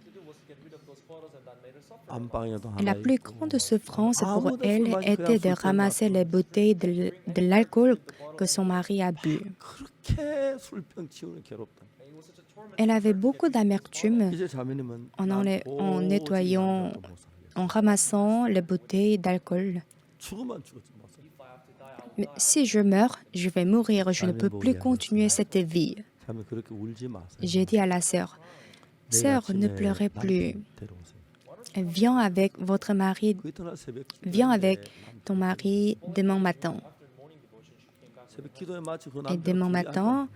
F: 안방에도
C: la
F: 하나
C: plus
F: 있고
C: grande souffrance pour elle était de ramasser les bouteilles de l'alcool que son mari a bu.
F: 그렇게 술병 치우는 괴롭다.
C: Elle avait beaucoup d'amertume
F: 이제 자매님은
C: en,
F: 난
C: en
F: 도저히
C: nettoyant,
F: 나도 못 살겠어.
C: en ramassant les bouteilles d'alcool.
F: 죽으면 죽었지 못 살겠어.
C: Mais si je meurs, je vais mourir. Je ne peux plus continuer cette vie.
F: 자매 그렇게 울지 마세요.
C: J'ai dit à la sœur,
F: 내일
C: sœur, ne
F: 아침에
C: pleurez plus.
F: 남편 데려오세요.
C: Viens avec votre mari,
F: 그 이튿날 새벽
C: viens
F: 기도에
C: avec ton mari demain matin.
F: 새벽 기도에 마치고
C: Et
F: 남편
C: demain matin,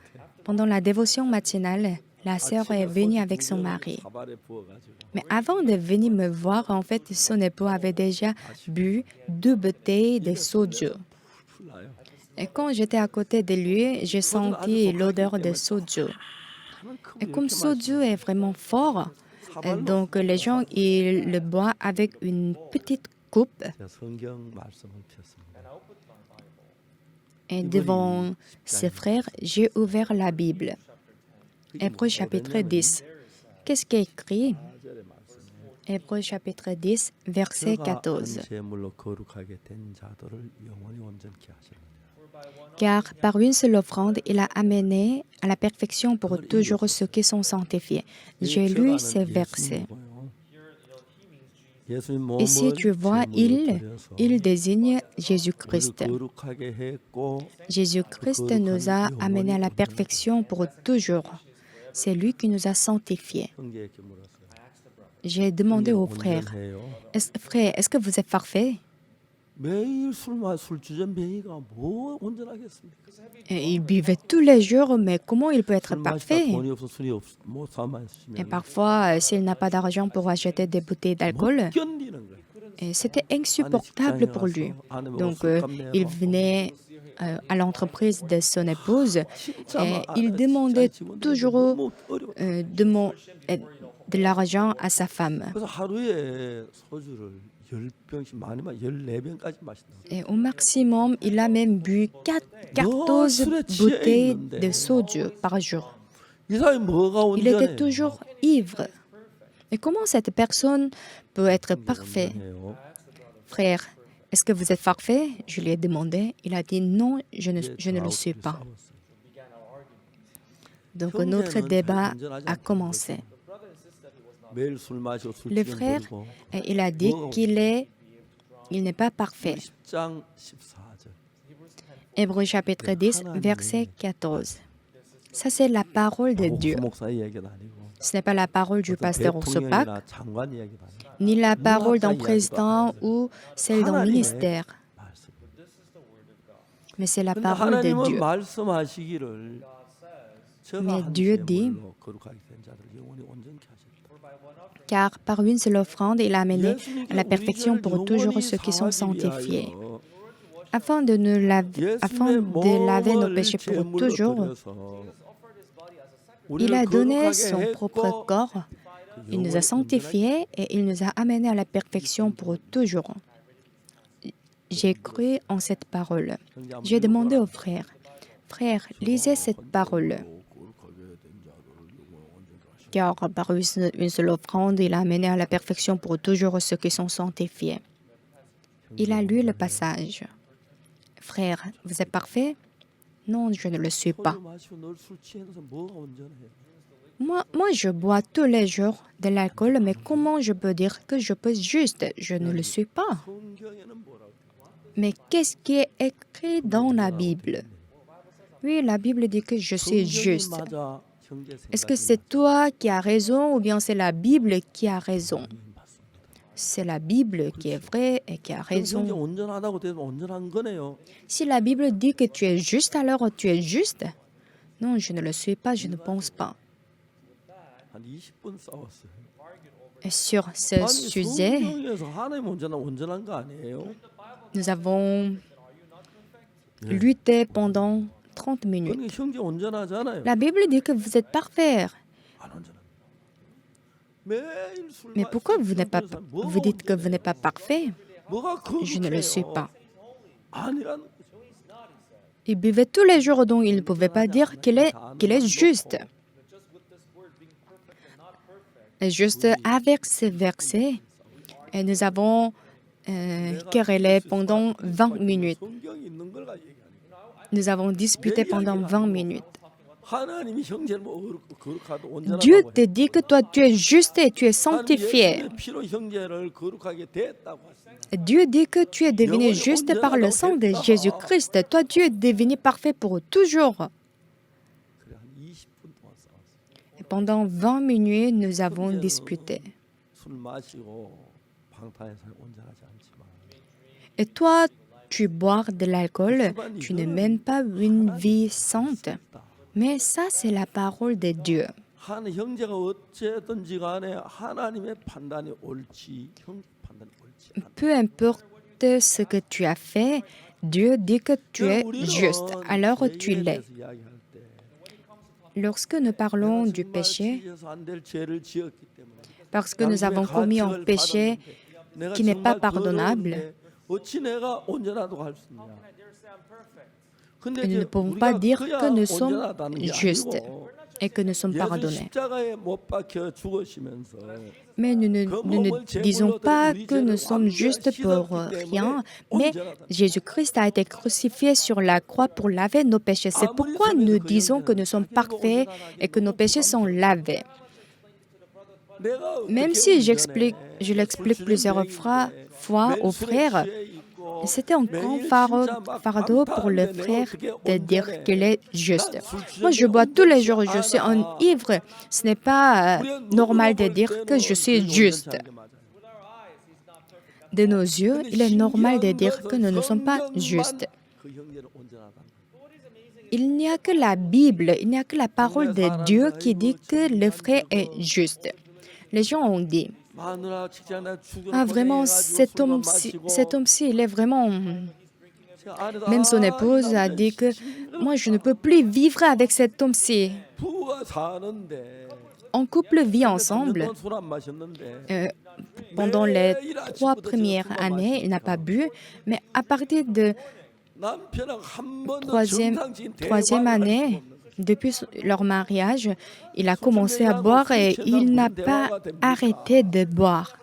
C: pendant la dévotion matinale, la sœur est venue avec son mari.
F: 사발에 부어가지고
C: Mais avant de venir me voir, en fait, son époux avait déjà bu 2 bouteilles de soju.
F: 풀나요.
C: Et quand j'étais à côté de lui, j'ai senti l'odeur de soju. Et comme soju est vraiment fort, donc les gens ils le boivent avec une petite coupe.
F: 제가 성경 말씀을 폈습니다.
C: Et devant ses frères, j'ai ouvert la Bible. Hébreux chapitre 10. Qu'est-ce qui est écrit? Hébreux chapitre 10, verset 14.
F: 제물로 거룩하게 된 자들을 영원히 온전케 하시느니라.
C: Car par une seule offrande, il a amené à la perfection pour toujours ceux qui sont sanctifiés. J'ai lu ces versets. Ici, tu vois, il désigne Jésus-Christ. Jésus-Christ nous a amenés à la perfection pour toujours. C'est lui qui nous a sanctifiés. J'ai demandé aux frères, frère, est-ce que vous êtes parfait?
F: 매일 술주전 병이가 뭐 온전하겠습니까?
C: Et il buvait tous les jours, mais comment il peut être
F: 술 마시다
C: parfait?
F: 돈이 없어 술이 못 사
C: Et
F: 마시면
C: parfois, s'il n'a pas d'argent pour acheter des bouteilles d'alcool,
F: 못 견디는 거예요.
C: et c'était insupportable pour lui. Donc, il venait à l'entreprise de son épouse et il demandait toujours de l'argent à sa femme.
F: 그래서 하루에 소주를 10병씩 많으면 14병까지 마신다.
C: Et au maximum, il a même bu 14 bouteilles de soju par jour.
F: 이 사람이 뭐가
C: Il était
F: 온전해?
C: toujours ivre. Et comment cette personne peut être parfaite? Frère, est-ce que vous êtes parfait? Je lui ai demandé. Il a dit non, je ne le suis pas. Donc notre débat a commencé.
F: 매일 술 마시고
C: Le
F: 술주전
C: frère,
F: 벌이고
C: il a dit qu'il n'est pas parfait.
F: 10장 14절.
C: Hébreux chapitre 10, verset 14. Ça, c'est la parole de Dieu.
F: 목사 이야기가 아니고
C: Ce n'est pas la parole du pasteur Orsopak,
F: 대통령이나 장관 이야기도 아니고
C: ni la parole d'un président ou celle d'un ministère,
F: 말씀.
C: mais c'est la
F: 근데
C: parole de
F: 하나님은
C: Dieu.
F: 말씀하시기를 제가
C: Mais
F: 한
C: Dieu dit,
F: 제물로 거룩하게 된 자들 영원히 온전케 하셨다.
C: car par une seule offrande, il a amené à la perfection pour toujours ceux qui sont sanctifiés. Afin de laver nos péchés pour toujours, il a donné son propre corps, il nous a sanctifiés et il nous a amenés à la perfection pour toujours. J'ai cru en cette parole. J'ai demandé aux frères, frères, lisez cette parole. Car par une seule offrande, il a amené à la perfection pour toujours ceux qui sont sanctifiés. Il a lu le passage. Frère, vous êtes parfait? Non, je ne le suis pas.
F: 소주 마시고 늘 술 취해서 뭐가 온전해?
C: Moi, je bois tous les jours de l'alcool, mais comment je peux dire que je peux juste? Je ne le suis pas.
F: 성경에는 뭐라고?
C: Mais qu'est-ce qui est écrit dans la Bible? Oui, la Bible dit que je suis juste.
F: 맞아, 형제
C: Est-ce que
F: 생각이
C: c'est toi qui as raison ou bien c'est la Bible qui a raison? C'est la Bible qui est vraie et qui a
F: 그럼 형제
C: raison.
F: 온전하다고 되면 온전한 거네요.
C: Si la Bible dit que tu es juste, alors tu es juste? Non, je ne le suis pas, je ne pense pas.
F: 한 20분 싸웠어요.
C: Et sur ce
F: 아니
C: sujet,
F: 성경에서 하나님 온전한 거 아니에요?
C: nous avons lutté pendant 30 minutes.
F: 그러니까 형제 온전하잖아요.
C: La Bible dit que vous êtes parfaits.
F: 안 온전한. 매일 술
C: Mais pourquoi
F: 마시고
C: vous n'êtes pas,
F: 술주전 뭐가
C: vous dites que vous
F: 온전해요?
C: n'êtes pas parfait?
F: 뭐가
C: Je ne le suis
F: 거룩해요?
C: pas.
F: 아니라는 거죠.
C: Il buvait tous les jours, donc il ne pouvait pas dire qu'il est juste. Et juste avec ces versets, et nous avons querellé pendant 20 minutes.
F: 성경이 있는 걸 가지고 얘기하는
C: Nous avons disputé pendant 20 minutes.
F: 하나님이 형제를 뭐 거룩하고 온전하다고
C: Dieu te dit que toi tu es juste et tu es
F: 하나님이
C: sanctifié.
F: 예수님의 피로 형제를 거룩하게 됐다고 하셨어요.
C: Dieu dit que tu es devenu juste par le sang de Jésus-Christ. Toi tu es devenu parfait pour toujours.
F: 그래 한 20분 동안 싸웠어요.
C: Et pendant 20 minutes, nous avons disputé.
F: 술 마시고 방탕해서 온전하지 않지만
C: Et toi, tu bois de l'alcool, tu n'es même pas une vie sainte. Mais ça, c'est la parole de Dieu.
F: 한 형제가 어쨌든지 간에 하나님의 판단이 옳지 형 판단이 옳지 않다.
C: Peu importe ce que tu as fait, Dieu dit que tu es juste. Alors tu
F: 죄에
C: l'es.
F: 대해서 이야기할 때
C: Lorsque nous parlons
F: 내가
C: du
F: 정말
C: péché,
F: 지어서 안 될 죄를 지었기 때문에
C: parce que nous avons commis un péché qui n'est pas pardonnable,
F: 어찌 내가 온전하다고 할 수 있냐? 근데
C: nous
F: 이제
C: ne pouvons
F: 우리가
C: pas dire
F: 그야
C: que nous sommes
F: 온전하다는 게
C: justes
F: 아니고
C: et que nous sommes
F: 예수
C: pardonnés.
F: 십자가에 못 박혀 죽으시면서
C: Mais nous
F: 그
C: ne
F: 몸을
C: disons
F: 제물로
C: pas
F: 드린 우리
C: que nous
F: 죄를
C: sommes justes pour
F: 씻었기
C: rien,
F: 때문에
C: mais
F: 온전하다.
C: Jésus-Christ a été crucifié sur la croix pour laver nos péchés. C'est
F: 아무리
C: pourquoi nous
F: 설명해도 그
C: disons que nous sommes
F: 자기가
C: parfaits
F: 온전하게
C: et que nos
F: 너무
C: péchés sont
F: 부담스러워.
C: lavés.
F: 내가
C: Même
F: 어떻게
C: si
F: 운전해?
C: je l'explique
F: 불주는
C: plusieurs
F: 병인데
C: fois aux
F: 매일 술에
C: frères,
F: 취해 있고
C: c'était un grand
F: 매일
C: fardeau
F: 진짜 막
C: pour le
F: 방탕한데 내가
C: frère
F: 어떻게
C: de dire
F: 온전해?
C: qu'il est juste.
F: 난 술
C: Moi, je
F: 취했는데
C: bois tous les
F: 온전치
C: jours, je suis un
F: 않아.
C: ivre. Ce n'est pas
F: 우리가
C: normal
F: 눈으로
C: de
F: 볼
C: dire que je
F: 때는
C: suis
F: 그게
C: juste.
F: 온전치 않은 게 맞아요.
C: De nos yeux,
F: 근데
C: il est normal de
F: 신기한
C: dire que nous ne sommes pas
F: 것은
C: justes.
F: 성경만 그 형제를 온전하다.
C: Il n'y a que la Bible, il n'y a que la parole de Dieu qui dit que le frère est juste. Les gens ont dit,
F: 마누라 직장에 죽은
C: ah vraiment, cet homme-ci, il est vraiment... Même son épouse a dit que moi, je ne peux plus vivre avec cet homme-ci.
F: 부부가 사는데
C: En couple vit ensemble.
F: 술안 마셨는데
C: Pendant les 3 premières années, il n'a pas bu, mais à partir de
F: 남편하고 한 번도
C: troisième
F: 정상적인
C: troisième
F: 대화를 할
C: année,
F: 수가 없는
C: depuis leur mariage, il a commencé à boire et il n'a pas arrêté de boire.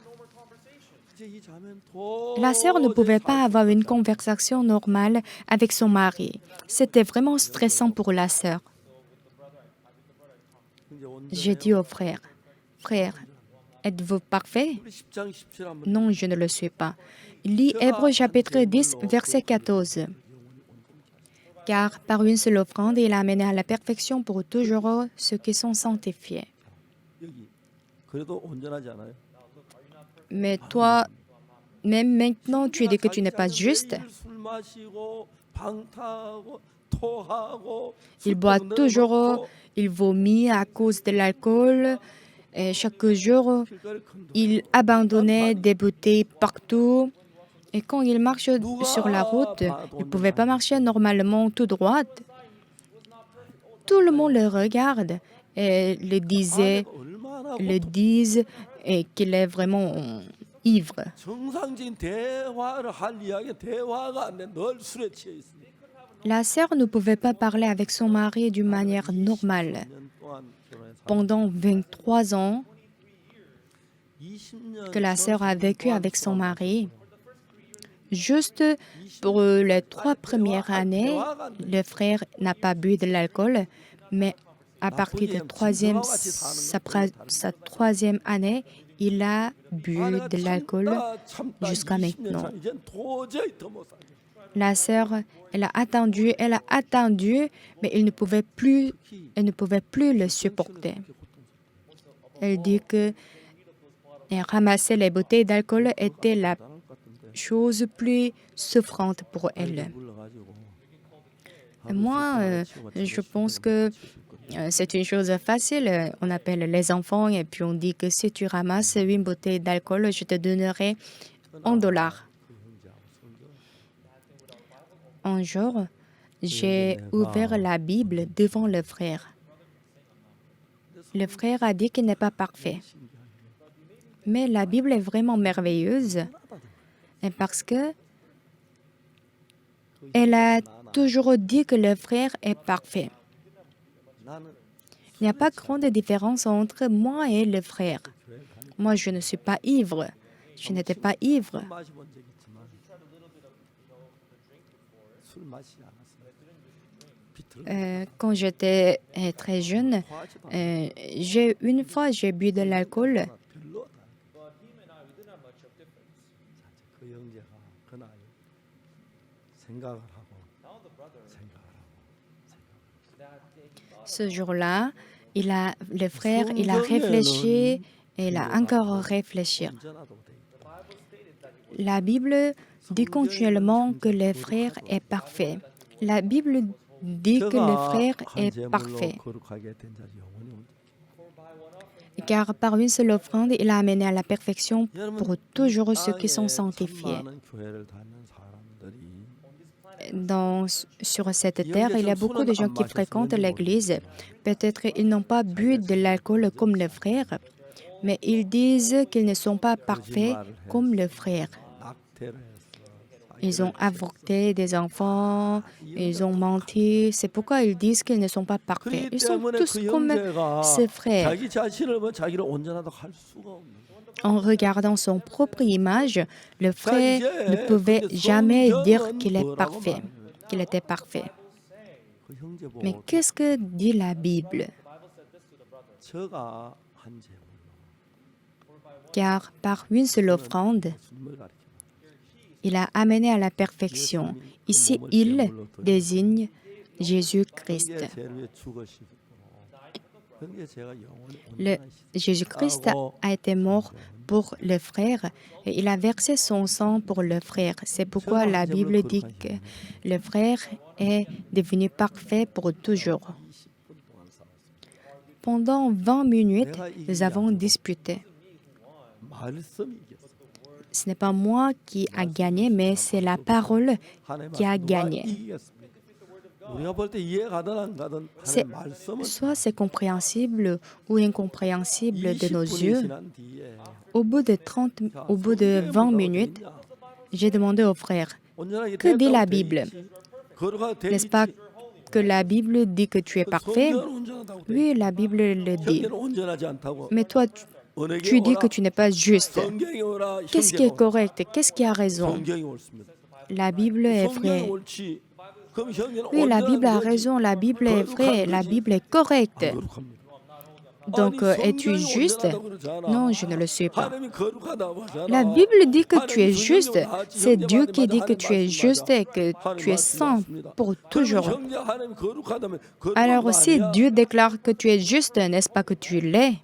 F: 이제 이 자매는 도저히
C: La sœur ne pouvait pas avoir une conversation normale avec son mari. C'était vraiment stressant pour la sœur.
F: 이제 온전해요.
C: J'ai dit au frère, frère, êtes-vous parfait?
F: 우리 10장 17절 한번
C: Non, je ne le suis pas. Lis Hébreux chapitre 10, verset 14. Car par une seule offrande, il a amené à la perfection pour toujours ceux qui sont sanctifiés.
F: 여기 그래도 온전하지 않아요?
C: Mais toi, même maintenant, tu dis que tu n'es pas juste.
F: 매일 술 마시고 방탕하고 토하고
C: Il boit
F: 술병
C: toujours,
F: 넣어놓고
C: il vomit à cause de l'alcool. Et chaque jour,
F: 길거리 큰
C: il abandonnait des bouteilles partout. Et quand il marche sur la route, il ne pouvait pas marcher normalement tout droit. Tout le monde le regarde et le disent et qu'il est vraiment ivre.
F: 정상적인 대화를 할 이야기 대화가 안 돼. 늘 술에 취해 있습니다.
C: La sœur ne pouvait pas parler avec son mari d'une manière normale.
F: 20년 동안 결혼해서
C: Pendant 23 ans
F: 20년
C: que la sœur a vécu avec son mari, juste pour les 3 premières années, le frère n'a pas bu de l'alcool, mais à partir de sa troisième année, il a bu de l'alcool jusqu'à maintenant.
F: 이젠 도저히 더 못 살아.
C: La sœur, elle a attendu, mais elle ne pouvait plus le supporter. Elle dit que ramasser les bouteilles d'alcool était la chose plus souffrante pour elle. Moi, je pense que c'est une chose facile. On appelle les enfants et puis on dit que si tu ramasses une bouteille d'alcool, je te donnerai $1. Un jour, j'ai ouvert la Bible devant le frère. Le frère a dit qu'il n'est pas parfait. Mais la Bible est vraiment merveilleuse parce que elle a toujours dit que le frère est parfait.
F: 나는
C: Il n'y a pas grande différence entre moi et le frère. Moi, je ne suis pas ivre. Je n'étais pas ivre.
F: 마셔본 적 있지만 술 마시지 않았어요. 비틀어
C: Quand j'étais très jeune, une fois j'ai bu de l'alcool.
F: 별로다. 그 형제가 그날 생각을 하고
C: Ce jour-là, le frère, il a réfléchi et il a encore réfléchi.
F: 온전하다고 돼 있다.
C: La Bible dit continuellement que le frère est parfait. La Bible dit que le frère est parfait.
F: 거룩하게 된 자를 영원히 온전히.
C: Car par une seule offrande, il a amené à la perfection pour toujours ceux qui sont sanctifiés.
F: 많은 교회를 다니는 사람들이
C: Sur cette terre, il y a beaucoup de gens qui fréquentent l'église. Peut-être ils n'ont pas bu de l'alcool comme le frère, mais ils disent qu'ils ne sont pas parfaits comme le frère.
F: 낙태를 해서
C: Ils ont avorté des enfants, ils ont menti. C'est pourquoi ils disent qu'ils ne sont pas parfaits.
F: 그렇기
C: Ils sont
F: 때문에
C: tous
F: 그
C: comme
F: 형제가
C: ses frères.
F: 자기 자신을 보면 자기를 온전하다고 할 수가 없는 거예요.
C: En regardant son propre image, le
F: 자,
C: frère
F: 이제
C: ne pouvait
F: 근데
C: jamais dire
F: 성경은
C: qu'il est
F: 뭐라고
C: parfait,
F: 말해요?
C: qu'il était parfait.
F: 그 형제
C: Mais
F: 보고
C: qu'est-ce que dit la Bible?
F: 저가 한 제물로
C: Car par une seule offrande,
F: 주님을 가리킵니다.
C: il a amené à la perfection. Ici, il désigne Jésus-Christ.
F: 형제 제를 죽으시고 형제 제가 영원히
C: Le
F: 온전하시다.
C: Jésus-Christ a été mort pour le frère et il a versé son sang pour le frère. C'est pourquoi la Bible dit que le frère est devenu parfait pour toujours.
F: 20분 동안 싸웠어요.
C: Pendant 20 minutes, nous avons disputé.
F: 말씀이 이겼어요.
C: Ce n'est pas moi qui a gagné, mais c'est la parole
F: 하나님
C: qui a
F: 말씀 누가
C: gagné.
F: 이기겠습니까? 우리가 볼 때 이해 가든 안 가든
C: C'est-
F: 하나님 말씀은
C: Soit c'est compréhensible ou incompréhensible de nos
F: 20분이
C: yeux.
F: 지난 뒤에
C: Au bout de 20 minutes, j'ai demandé au frère, que dit la Bible? N'est-ce pas que la Bible dit que tu es parfait? Oui, la Bible le dit. Mais toi, tu dis que tu n'es pas juste. Qu'est-ce qui est correct? Qu'est-ce qui a raison? La Bible est vraie. Oui, la Bible a raison, la Bible est vraie, la Bible est correcte. Donc, es-tu juste? Non, je ne le suis pas. La Bible dit que tu es juste. C'est Dieu qui dit que tu es juste et que tu es saint pour toujours. Alors, si Dieu déclare que tu es juste, n'est-ce pas que tu l'es?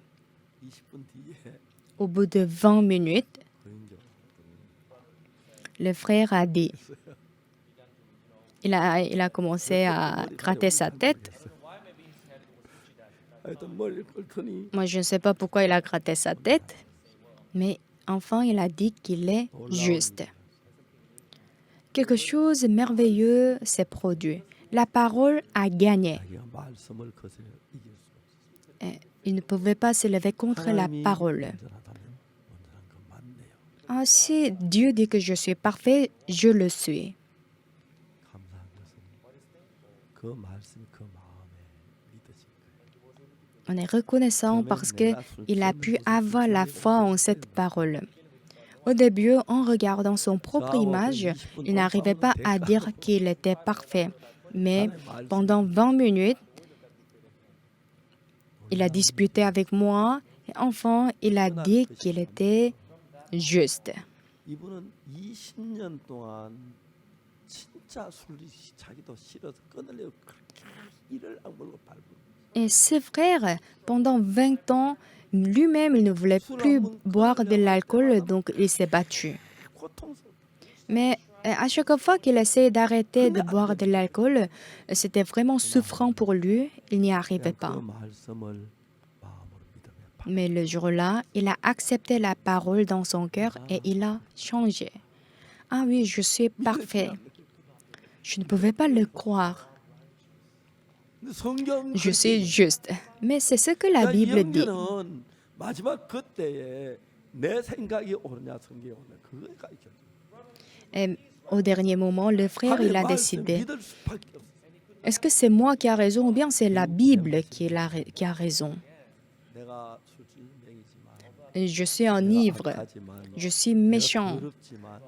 C: Au bout de 20 minutes, le frère a dit, il a commencé à gratter sa tête. Moi, je ne sais pas pourquoi il a gratté sa tête, mais enfin, il a dit qu'il est juste. Quelque chose de merveilleux s'est produit. La parole a gagné. Il ne pouvait pas s'élever contre la parole. Ah, si Dieu dit que je suis parfait, je le suis. On est reconnaissant parce qu'il a pu avoir la foi en cette parole. Au début, en regardant son propre image, il n'arrivait pas à dire qu'il était parfait. Mais pendant 20 minutes, il a disputé avec moi et enfin, il a dit qu'il était juste.
F: 이분은 20년 동안 진짜 술이 자기도 싫어서 끊으려고 그렇게 이를 악물고 밟고
C: Et ce frère, pendant 20 ans, lui-même, il ne voulait plus boire de l'alcool, donc il s'est battu.
F: 고통스럽고
C: Mais à chaque fois qu'il essayait d'arrêter de boire de l'alcool, c'était vraiment souffrant pour lui, il n'y arrivait
F: 그
C: pas.
F: 말씀을 마음으로 믿음에
C: Mais le jour-là, il a accepté la parole dans son cœur et il a changé. Ah oui, je suis parfait. Je ne pouvais pas le croire. Je suis juste. Mais c'est ce que la Bible dit.
F: 영계는 마지막 그때에 내 생각이 옳으냐 성경이 옳으냐 그거가 있죠.
C: Et au dernier moment, le frère, il a décidé.
F: 믿을 수밖에 없어.
C: Est-ce que c'est moi qui a raison ou bien c'est la Bible qui a raison?
F: 내가 술주맹이지만
C: Je suis un ivre. Je suis méchant.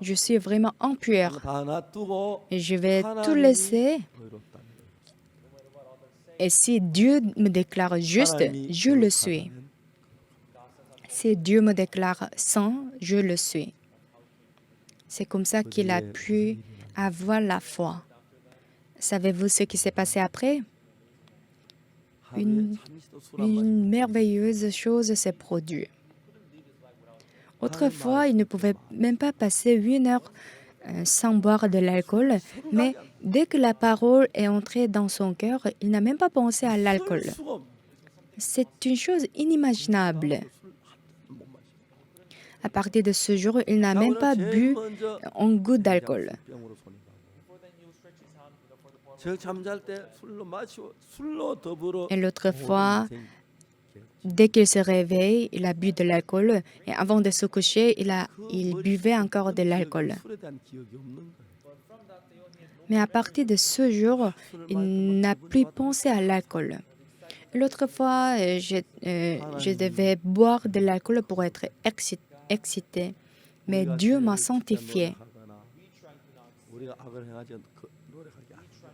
C: Je suis vraiment impur.
F: 다 놔두고
C: Et je vais tout laisser.
F: 의롭다는
C: Et si Dieu me déclare juste, je le suis. Si Dieu me déclare saint, je le suis. C'est comme ça qu'il a pu avoir la foi. Savez-vous ce qui s'est passé après? Une merveilleuse chose s'est produite. Autrefois, il ne pouvait même pas passer 1 heure sans boire de l'alcool, mais dès que la parole est entrée dans son cœur, il n'a même pas pensé à l'alcool. C'est une chose inimaginable. À partir de ce jour, il n'a même pas bu un goût d'alcool. Et l'autre fois, dès qu'il se réveille, il a bu de l'alcool et avant de se coucher, il buvait encore de l'alcool.
F: 술에 대한 기억이 없는 거예요.
C: Mais à partir de ce jour, il n'a plus pensé à l'alcool. L'autre fois, je devais boire de l'alcool pour être excité. Mais Dieu m'a sanctifié.
F: 우리가 악을 행하지 않고 노력하게 하시고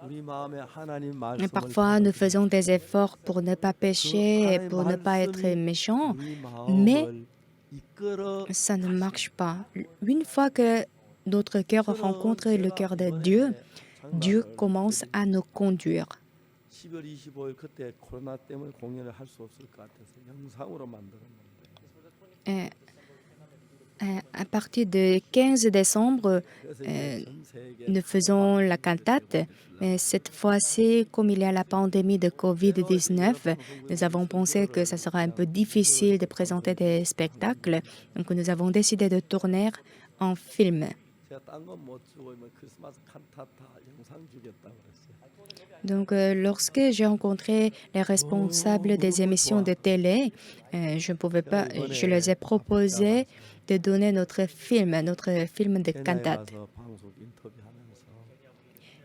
F: 우리 마음에 하나님
C: Et
F: 말씀을
C: parfois, nous faisons des efforts pour ne pas pécher et pour ne pas être méchants,
F: 우리
C: mais
F: 마음을 이끌어
C: ça ne marche pas. Une fois que notre cœur rencontre le cœur de Dieu, Dieu commence à nous conduire.
F: 12월 25일 그때 코로나 때문에 공연을 할 수 없을 것 같아서 영상으로 만들었는데
C: À partir du 15 décembre,
F: 그래서 이제 전 세계
C: nous faisons la cantate. Mais cette fois-ci, comme il y a la pandémie de COVID-19, nous avons pensé que ça sera un peu difficile de présenter des spectacles. Donc nous avons décidé de tourner en film.
F: 제가 딴 건 못 주고 크리스마스 칸타타 영상 주겠다고 그랬어요.
C: Donc lorsque j'ai rencontré les responsables des émissions de télé, je ne pouvais pas, je les ai proposé de donner notre film de cantate.
F: 가서 방송 인터뷰하면서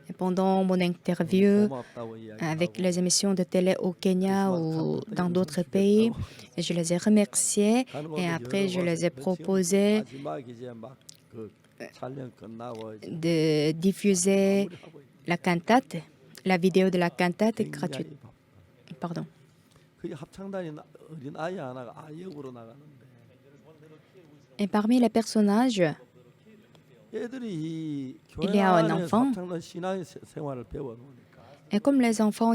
C: Et pendant mon interview
F: 고맙다고 이야기하고
C: avec les émissions de télé au Kenya ou dans d'autres pays, je les ai remerciés et après je les ai proposé
F: 마지막 이제 막그 촬영 끝나고 이제
C: de diffuser la cantate, la vidéo de la cantate gratuite. Pardon.
F: 그 합창단이 어린 아이 하나가 아역으로 나가는데
C: Et parmi les personnages,
F: 애들이
C: Il y a un enfant.
F: 합창단 신앙 생활을 배워놓으니까
C: et comme les enfants,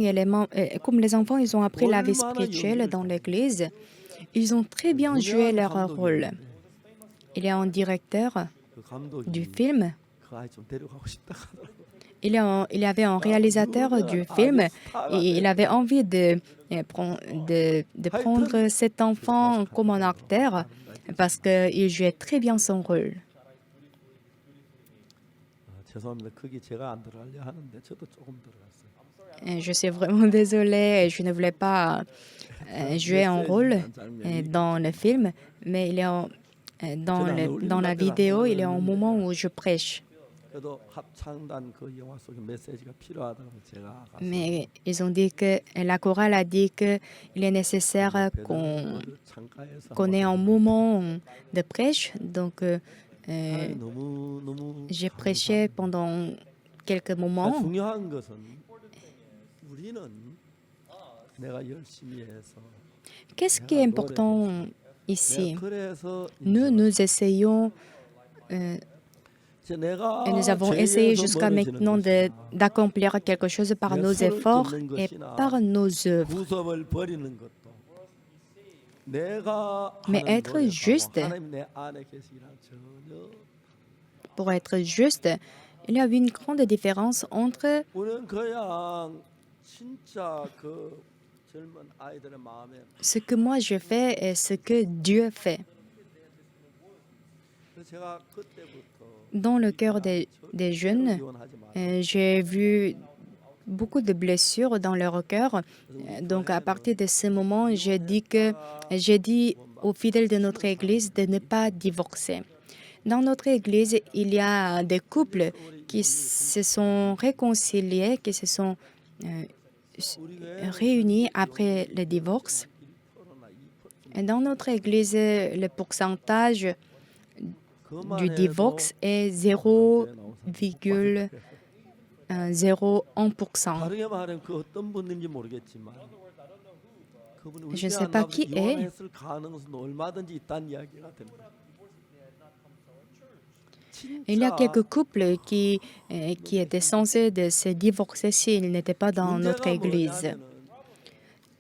C: ils ont appris la vie spirituelle dans l'église, ils ont très bien joué leur rôle. Il y a un directeur
F: 그 감독이
C: du film,
F: 그 아이 좀 데려가고 싶다 하더라고.
C: il y avait un réalisateur du film et il avait envie de prendre cet enfant comme un acteur parce qu'il jouait très bien son rôle.
F: 죄송합니다. 거기 제가 안 들어가려 하는데 저도 조금 들어갔어요.
C: Et je suis vraiment désolée, je ne voulais pas jouer un rôle dans le film, mais dans la vidéo, il y a un moment où je prêche.
F: 그래도 합창단 그 영화 속에 메시지가 필요하다고 제가 가서
C: Mais ils ont dit que la chorale a dit qu'il est nécessaire qu'on ait un moment de prêche. Donc, j'ai prêché pendant quelques moments.
F: 중요한 것은 우리는 내가 열심히 해서
C: Qu'est-ce qui est important ici?
F: 그래서
C: Nous essayons
F: 이제 내가
C: et nous avons essayé jusqu'à maintenant d'accomplir quelque chose par nos efforts et par nos œuvres.
F: 무섭을 버리는 것도 내가
C: Mais
F: 하는
C: être
F: 노력하고
C: juste,
F: 하나님 내 안에 계시기란 전혀
C: pour être juste, il y a une grande différence entre
F: 우리는 그냥 진짜 그 젊은 아이들의 마음에
C: ce que moi je fais et ce que Dieu fait.
F: 그래서 제가 그때부터
C: Dans le cœur des jeunes,
F: 이혼하지 마.
C: j'ai vu beaucoup de blessures dans leur cœur. Donc à partir de ce moment, j'ai dit aux fidèles de notre église de ne pas divorcer. Dans notre église, il y a des couples qui se sont réconciliés, qui se sont réunis après le divorce. Et dans notre église, le pourcentage du divorce est 0,01%.
F: 다르게 말하면 그 어떤 분인지 모르겠지만 그분이
C: Je ne sais pas qui est.
F: 이혼했을 가능성은 얼마든지 있다는 이야기가 됩니다.
C: Il y a quelques couples qui étaient censés de se divorcer s'ils n'étaient pas dans notre église.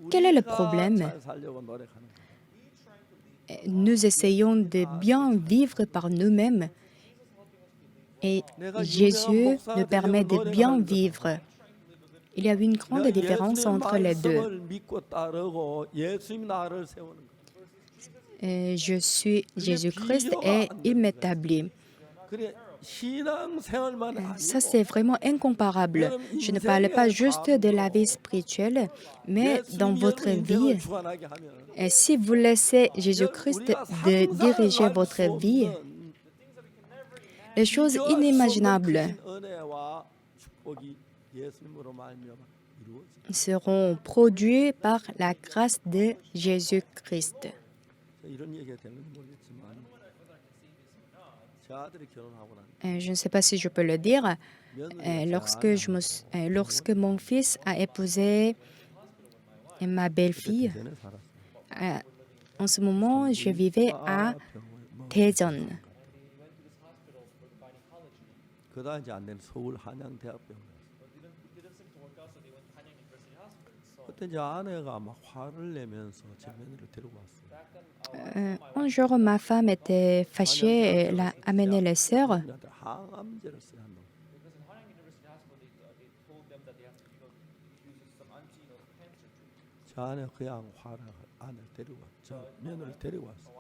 C: Quel est le problème? Nous essayons de bien vivre par nous-mêmes et Jésus nous permet de bien vivre. Il y a une grande différence entre les deux. Je suis Jésus-Christ et il m'établit.
F: 그래 신앙생활만
C: Ça,
F: 아니고
C: c'est vraiment incomparable. Je ne parle pas juste de la vie spirituelle, mais dans votre vie.
F: 주관하게 하면
C: Et si vous laissez Jésus-Christ de diriger votre vie, les choses inimaginables
F: 은혜와 축복이 예수님으로 말미암아 이루어지.
C: seront produites par la grâce de Jésus-Christ.
F: 이런 얘기가 되는지 모르겠지만 제 아들이 결혼하고 난
C: Je ne sais pas si je peux le dire.
F: 며느리가
C: Lorsque mon fils a épousé ma belle-fille,
F: 전에 살았어.
C: en ce moment, je vivais à Daejeon.
F: 그다 이제 안 되는 서울 한양대학병원. 그때 이제 아내가 막 화를 내면서 제 며느리를 데리고 왔어요.
C: Un jour, ma femme était fâchée et elle a amené les sœurs.
F: 우리한테 항암제를 써야 한다고. 저 아내 그냥 화를 아내 데리고 왔. 저 며느리를 데리고 왔어.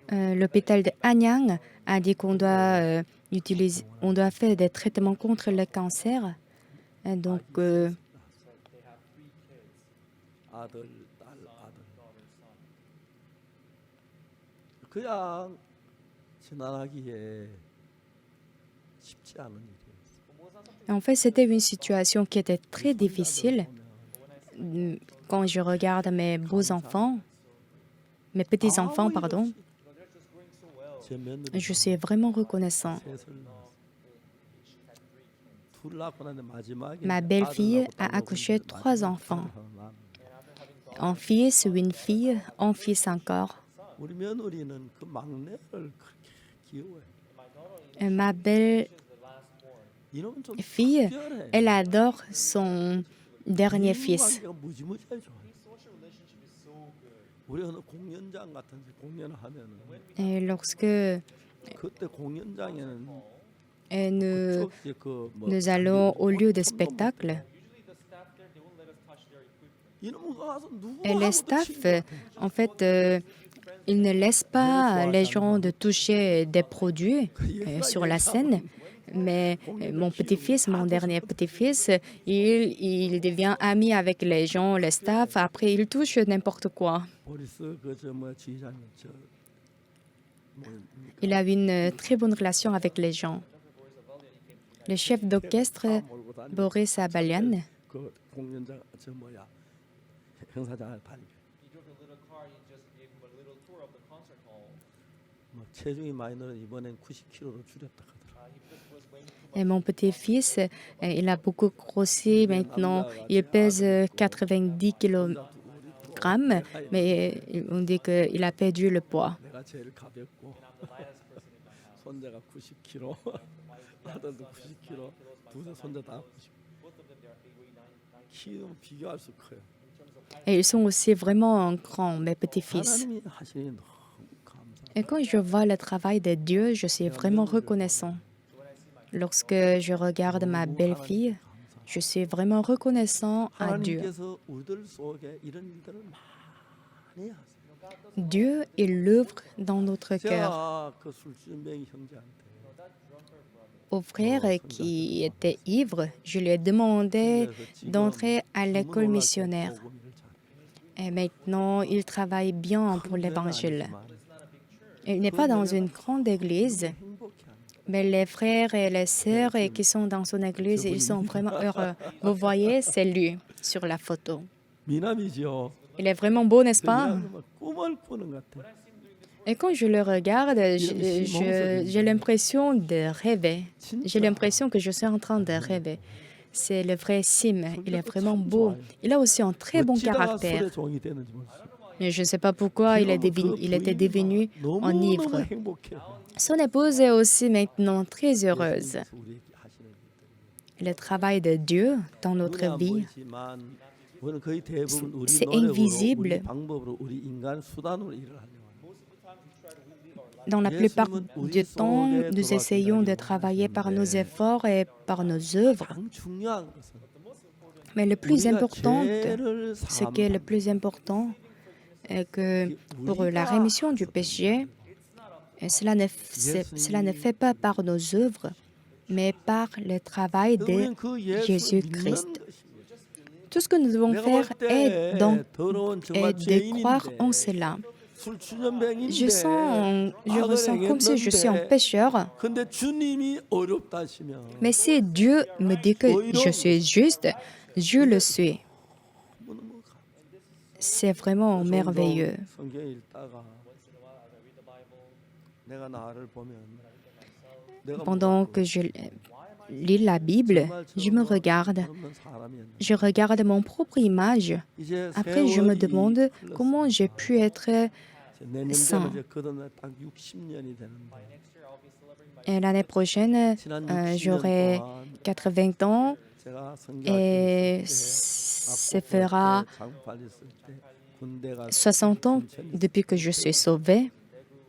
C: L'hôpital de Hanyang a dit qu'on doit on doit faire des traitements contre le cancer. Donc,
F: 아들, 딸, 아들. 그냥 지나가기에 쉽지 않은 일이었어.
C: en fait, c'était une situation qui était très difficile. Quand je regarde mes beaux-enfants, mes petits-enfants, pardon,
F: 제 며느리
C: je suis vraiment reconnaissant.
F: 셋을 낳았어. 둘 낳고 나는데 마지막에
C: Ma belle-fille
F: 아들하고
C: a
F: 딸하고
C: accouché
F: 근데
C: 3
F: 마지막
C: enfants.
F: 딸을 낳았는데
C: Un fils, une fille, un fils encore.
F: 우리 며느리는 그 막내를 그렇게 귀여워해.
C: Ma belle-fille,
F: 이놈은 좀
C: elle
F: 특별해.
C: adore son dernier fils.
F: 관계가 무지무지하게 좋아해. 우리 어느 공연장 같은 데 공연을 하면은
C: Et lorsque
F: 그때 공연장에는
C: nous,
F: 저기 그뭐
C: nous allons au lieu de spectacle,
F: 이놈은 가서
C: et les staffs, en fait, ils ne laissent pas les gens de toucher des produits sur la scène. Mais mon petit-fils, mon dernier petit-fils, il devient ami avec les gens, les staffs. Après, il touche n'importe quoi.
F: 보리스 그저뭐 지휘장님 저 뭐,
C: Il a une très bonne relation avec les gens. Le chef d'orchestre,
F: 몰고 다니고
C: Boris Abalian,
F: 그 공연장 저 뭐야 행사장을 다니고 뭐 체중이 많이 늘어 이번엔 90kg로 줄였다 하더라.
C: et mon petit-fils, il a beaucoup grossi maintenant. Il pèse 90 kg, mais on dit qu'il a perdu le poids.
F: 내가 제일 가볍고 손자가 90kg, 아들도 90kg, 두 손자 다 90kg. 키는 비교할 수 커요.
C: Et ils sont aussi vraiment grands, mes petits-fils.
F: 하나님이 하시니 너무 감사.
C: Et quand je vois le travail de Dieu, je suis vraiment reconnaissant. Lorsque je regarde ma belle-fille, je suis vraiment reconnaissant à Dieu.
F: 하나님께서 우리들 속에 이런 일들을 많이 하세요.
C: Dieu, il l'œuvre dans notre cœur.
F: 제가 그 술주병 형제한테
C: Au frère qui était ivre, je lui ai demandé d'entrer à l'école missionnaire. Et maintenant, il travaille bien pour l'évangile. Il n'est pas dans une grande église, mais les frères et les sœurs qui sont dans son église, ils sont vraiment heureux. Vous voyez, c'est lui sur la photo.
F: 미남이죠.
C: Il est vraiment beau, n'est-ce pas?
F: 정말 꿈을 꾸는 것 같아.
C: Et quand je le regarde, j'ai l'impression de rêver. J'ai l'impression que je suis en train de rêver. C'est le vrai Sim. Il est vraiment beau. Il a aussi un très bon
F: 어찌다가
C: caractère.
F: 술의 종이 되는지 모르겠어요.
C: Mais je ne sais pas pourquoi il était devenu un ivre.
F: 너무너무 행복해.
C: Son épouse est aussi maintenant très heureuse.
F: 예수님께서 우리에게 하시는 일들.
C: Le travail de Dieu dans
F: 눈에
C: notre
F: 안
C: vie,
F: 보이지만 우리는 거의 대부분 우리
C: c'est
F: 노력으로
C: invisible.
F: 우리 방법으로 우리 인간 수단으로 일을 하려고 합니다.
C: dans la plupart du temps, nous essayons de travailler par nos efforts et par nos œuvres.
F: 가장 중요한 것은
C: Mais le plus
F: 우리가
C: important,
F: 죄를
C: ce qui est le plus important, est que pour la rémission du péché, Et cela ne fait pas par nos œuvres, mais par le travail de
F: 우리는 그 예수
C: Jésus-Christ.
F: 믿는 것입니다.
C: Tout ce que nous devons
F: 내가
C: faire
F: 볼
C: est,
F: 때 더러운 정말
C: de croire
F: 죄인인데
C: en cela.
F: 술주전뱅인데
C: Je ressens comme si je suis un pécheur,
F: 근데 주님이 어렵다 하시면
C: mais si Dieu me dit que je suis juste, je le suis. C'est vraiment merveilleux.
F: 성경 읽다가 내가 나를 보면 내가
C: Pendant que je lis la Bible, je me regarde.
F: 없는 사람이었는데
C: Je regarde mon propre image.
F: 이제
C: Après, je me demande comment j'ai pu être
F: 내년
C: saint.
F: 되면 이제 그동안 딱 60년이 되는데
C: Et l'année prochaine,
F: 지난 60년
C: j'aurai
F: 동안
C: 80 ans
F: 제가
C: et
F: 성경을
C: se fera
F: 장팔했을 때 군대 가서
C: 60 ans depuis que je suis sauvée.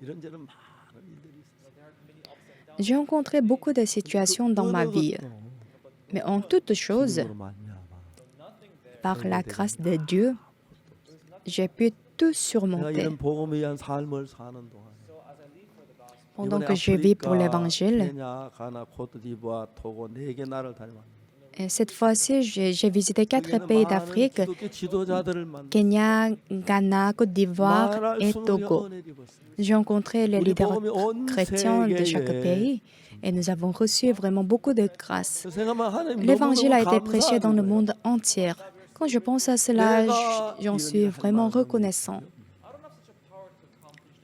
F: 이런저런 많은 일들이 있었어요.
C: J'ai rencontré beaucoup de situations dans ma vie, mais en toute chose,
F: 주님으로 말미암아
C: par la grâce de Dieu, j'ai pu tout
F: 내가
C: surmonter.
F: 이런 복음을 위한 삶을 사는 동안
C: Pendant que je vis pour l'Évangile,
F: 케냐, 가나, 코트디부아, 토고 4개 나라를 다녀왔는데
C: et cette fois-ci, j'ai visité 4 pays d'Afrique,
F: 기독교 지도자들을 만나
C: Kenya, Ghana, Côte d'Ivoire et Togo. J'ai rencontré les leaders chrétiens de chaque pays et nous avons reçu vraiment beaucoup de grâce. L'évangile a été prêché dans le monde entier. Quand je pense à cela, j'en suis vraiment reconnaissant.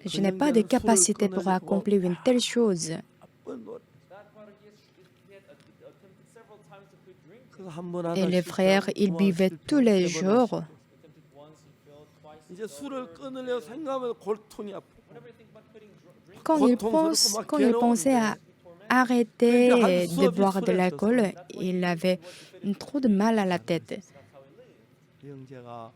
C: Je n'ai pas de capacité pour accomplir une telle chose. Et les frères, ils buvaient tous les jours.
F: 이제 술을 끊으려 생각하면 골통이 아프고
C: Quand ils pensaient à arrêter de boire de l'alcool, il avait trop de mal à la tête.
F: 이 형제가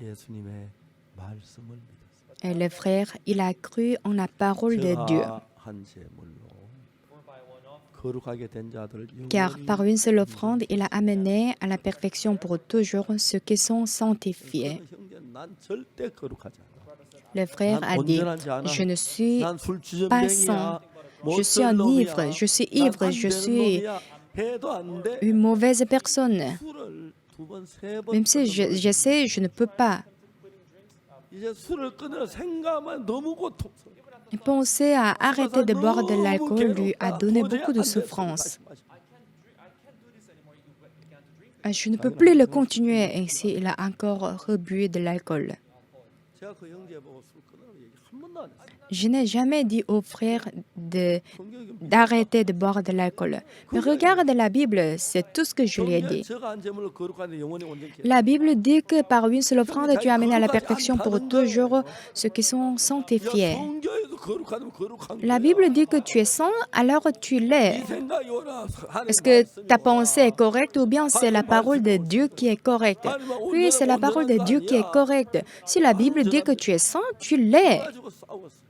F: 예수님의 말씀을 믿었어요.
C: Et le frère, il a cru en la parole de Dieu.
F: 한 제물로 거룩하게 된 자들을
C: Car par une seule offrande, il a amené à la perfection pour toujours ceux qui sont sanctifiés.
F: 형제 난 절대 거룩하지 않아.
C: Le frère a dit, je ne suis
F: 난
C: pas saint,
F: 술주전뱅이야.
C: je suis un ivre, je suis ivre, je suis
F: 해도 안 돼.
C: une mauvaise personne.
F: 술을 두 번, 세 번.
C: Même si je sais, je ne peux pas.
F: 이제 술을 끊으려 생각만 너무 고통스러워.
C: Penser à arrêter de boire de l'alcool lui a donné beaucoup de souffrance. Je ne peux plus le continuer ainsi. Il a encore rebu de l'alcool.
F: 제가 그 형제 보고 술 끊으라고 얘기 한 번도 안 했어요.
C: Je n'ai jamais dit aux frères
F: 성경이
C: d'arrêter de boire de l'alcool. Mais regarde la Bible, c'est tout ce que je lui ai dit.
F: 제가 한 제물로 거룩한데 영원히 온전케.
C: La Bible dit que par une seule offrande, tu amènes à la perfection pour toujours ceux qui sont sanctifiés.
F: 성경에도 거룩하면 거룩한
C: La Bible dit que tu es saint, alors tu l'es.
F: 생각이 오라.
C: Est-ce que ta pensée est correcte ou bien c'est la parole de Dieu qui est correcte? Oui, c'est la parole de Dieu qui est correcte. Si la Bible dit que tu es saint, tu l'es.
F: 가지고 싸웠어.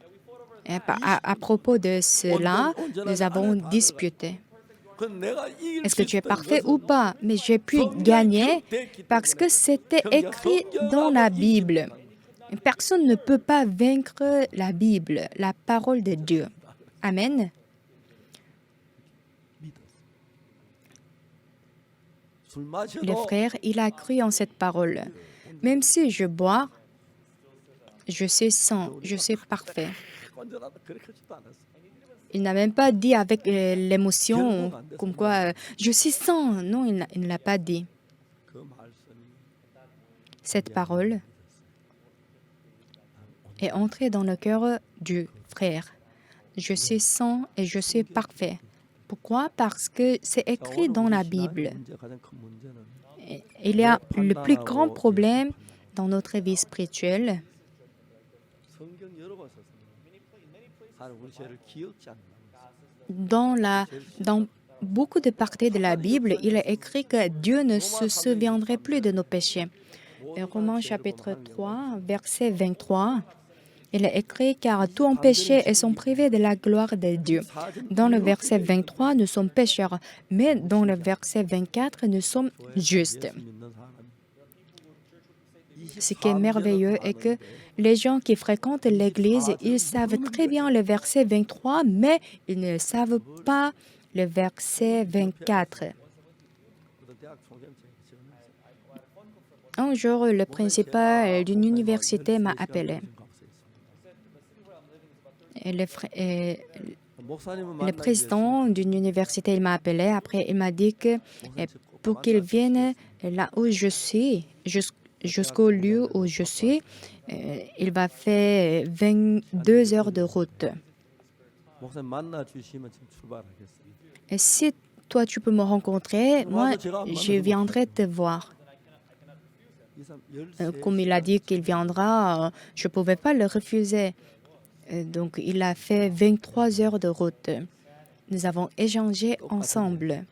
C: Et à propos de cela, nous avons disputé. Est-ce que tu es parfait ou pas? Mais j'ai pu gagner parce que c'était écrit dans la Bible. Personne ne peut pas vaincre la Bible, la parole de Dieu. Amen.
F: 술 마셔도
C: Le frère, il a cru en cette parole. Même si je bois, je suis saint, je suis parfait.
F: 완전하다 그렇게 하지도 않았어.
C: Il n'a même pas dit avec l'émotion comme quoi je suis saint. Non, il ne l'a pas dit.
F: 그 말씀이
C: Cette parole est entrée dans le cœur du frère. Je suis saint et je suis parfait. Pourquoi? Parce que c'est écrit dans la Bible.
F: 문제 가장 큰 문제는
C: Et il y a le plus grand problème dans notre vie spirituelle.
F: 성경 여러 곳에서 하나님 우리 죄를 기억지 않는다.
C: Dans beaucoup de parties de la Bible, il est écrit que Dieu ne se souviendrait plus de nos péchés. Romains chapitre 3, verset 23, il est écrit « Car tous ont péché et sont privés de la gloire de Dieu ». Dans le verset 23, nous sommes pécheurs, mais dans le verset 24, nous sommes justes.
F: 믿는 사람이
C: Ce qui est merveilleux est que les gens qui fréquentent l'Église, ils savent très bien le verset 23, mais ils ne savent pas le verset 24. Un jour, le principal d'une université m'a appelé. Et le président d'une université, il m'a appelé. Après, il m'a dit que pour qu'il vienne là où je suis, jusqu'au lieu où je suis, il va faire 22 heures de route. Et si toi, tu peux me rencontrer, moi, je viendrai te voir. Comme il a dit qu'il viendra, je ne pouvais pas le refuser. Donc, il a fait 23 heures de route. Nous avons échangé ensemble.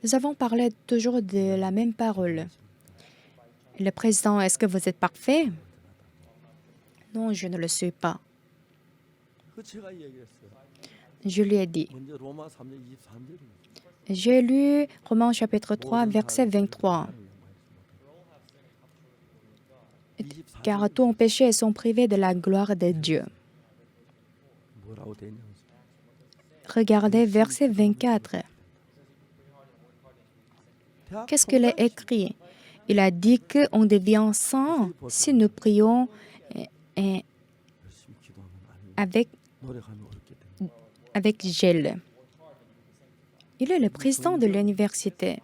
C: Nous avons parlé toujours de la même parole. Le président, est-ce que vous êtes parfait? Non, je ne le suis pas. Je lui ai dit. J'ai lu Romains chapitre 3, verset 23. Car tous ont péché et sont privés de la gloire de Dieu. Regardez verset 24. Qu'est-ce qu'il a écrit? Il a dit qu'on devient saint si nous prions avec gel. Il est le président de l'université.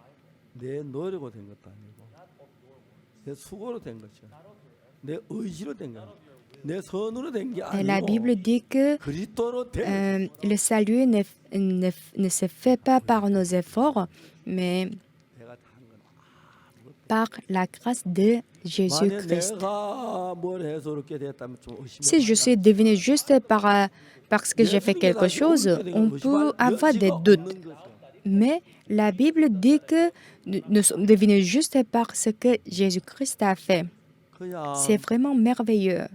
C: La Bible dit que le salut ne se fait pas par nos efforts, mais par la grâce de Jésus-Christ. Si je suis devenu juste parce que j'ai fait quelque chose, on peut avoir des doutes. Mais la Bible dit que nous sommes devenus justes parce que Jésus-Christ a fait. C'est vraiment merveilleux.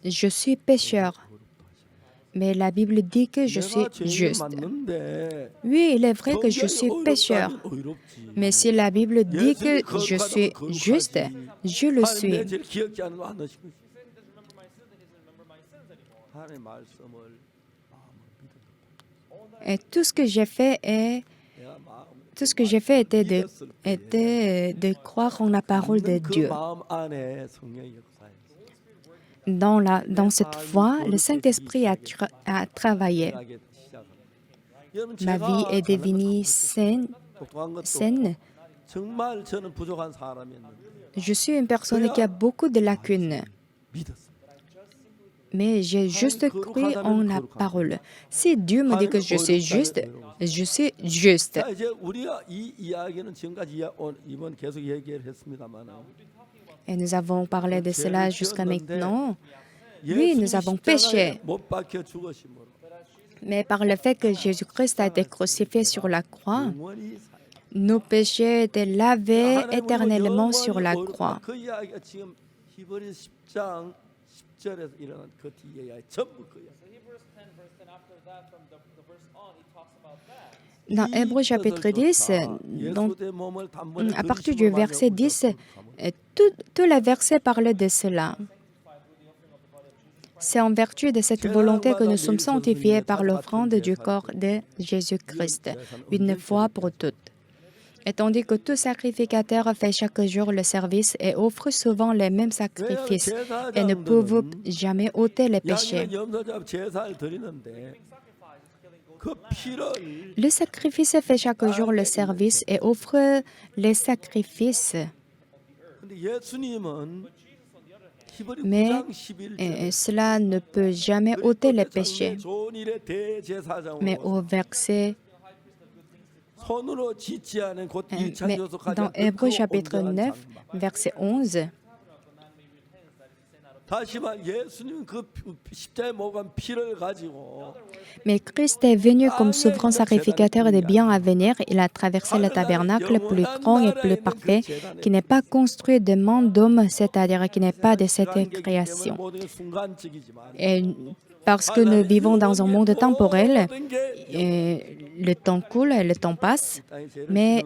C: Je suis pécheur, mais la Bible dit que je suis juste. Oui, il est vrai que je suis pécheur, mais si la Bible dit que je suis juste, je le suis. Et tout ce que j'ai fait était de croire en la parole de Dieu. Dans cette foi, le Saint-Esprit a travaillé. Ma vie est devenue saine. Je suis une personne qui a beaucoup de lacunes. Mais j'ai juste cru en la parole. Si Dieu me dit que je suis juste, je suis juste. Et nous avons parlé de cela jusqu'à maintenant. Oui, nous avons péché. Mais par le fait que Jésus-Christ a été crucifié sur la croix, nos péchés étaient lavés éternellement sur la croix. Dans Hébreux chapitre 10, à partir du verset 10, tous les versets parlent de cela. C'est en vertu de cette volonté que nous sommes sanctifiés par l'offrande du corps de Jésus-Christ, une fois pour toutes. Et tandis que tout sacrificateur fait chaque jour le service et offre souvent les mêmes sacrifices et ne peuvent jamais ôter les péchés. Le sacrifice fait chaque jour le service et offre les sacrifices. Mais cela ne peut jamais ôter les péchés. Mais au verset mais dans Hébreux chapitre 9, verset 11, mais Christ est venu comme souverain sacrificateur des biens à venir. Il a traversé le tabernacle plus grand et plus parfait, qui n'est pas construit de main d'homme, c'est-à-dire qui n'est pas de cette création. Et parce que nous vivons dans un monde temporel, le temps coule, le temps passe, mais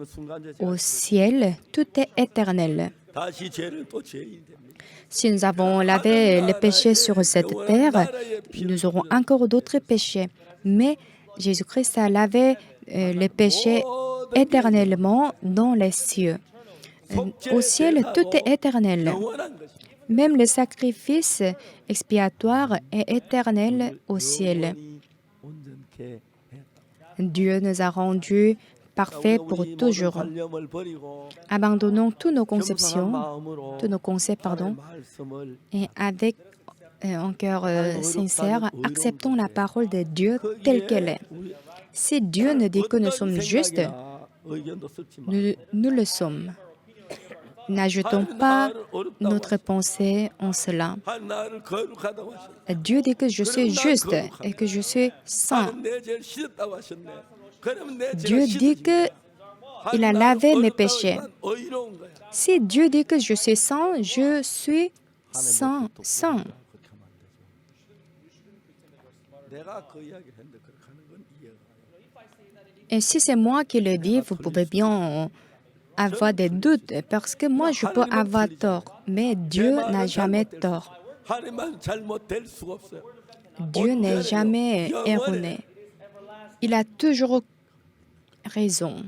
C: au ciel, tout est éternel.
F: 다시 죄를 또 죄인이 됩니다.
C: Si nous avons lavé les péchés sur cette terre, nous aurons encore d'autres péchés. Mais Jésus-Christ a lavé les péchés éternellement dans les cieux. Au ciel, tout est éternel.
F: 영원한 것입니다.
C: Même le sacrifice expiatoire est éternel au ciel.
F: 영원히 온전케 했다.
C: Dieu nous a rendus parfaits pour
F: 우리 모든
C: toujours.
F: 관념을 버리고
C: Abandonnons toutes nos
F: 겸손한
C: conceptions,
F: 마음으로
C: tous nos concepts, pardon,
F: 하나님의 말씀을
C: et avec un cœur sincère, acceptons la parole de Dieu telle qu'elle est.
F: 우리
C: Si Dieu nous dit que nous sommes
F: 어떤
C: justes,
F: 생각이나 의견도 섞지 마.
C: nous le sommes. N'ajoutons pas notre pensée en cela.
F: 하나님 나를 거룩하다고 하셨네.
C: Dieu dit que je suis juste et que je suis saint.
F: 하나님 내 죄를 씻었다고 하셨네. 그럼 내
C: Dieu
F: 죄가
C: dit qu'il a lavé mes péchés.
F: 의로운 거야.
C: Si Dieu dit que je suis saint, je suis saint.
F: 내가 그 이야기를 했는데 그렇게 하는 건 이해가 가요.
C: Et si c'est moi qui le dis, vous pouvez bien avoir des doutes parce que moi je peux avoir tort, mais Dieu n'a jamais tort.
F: 하나님만 잘못될 수가 없어요.
C: Dieu n'est jamais erroné. Il a toujours raison.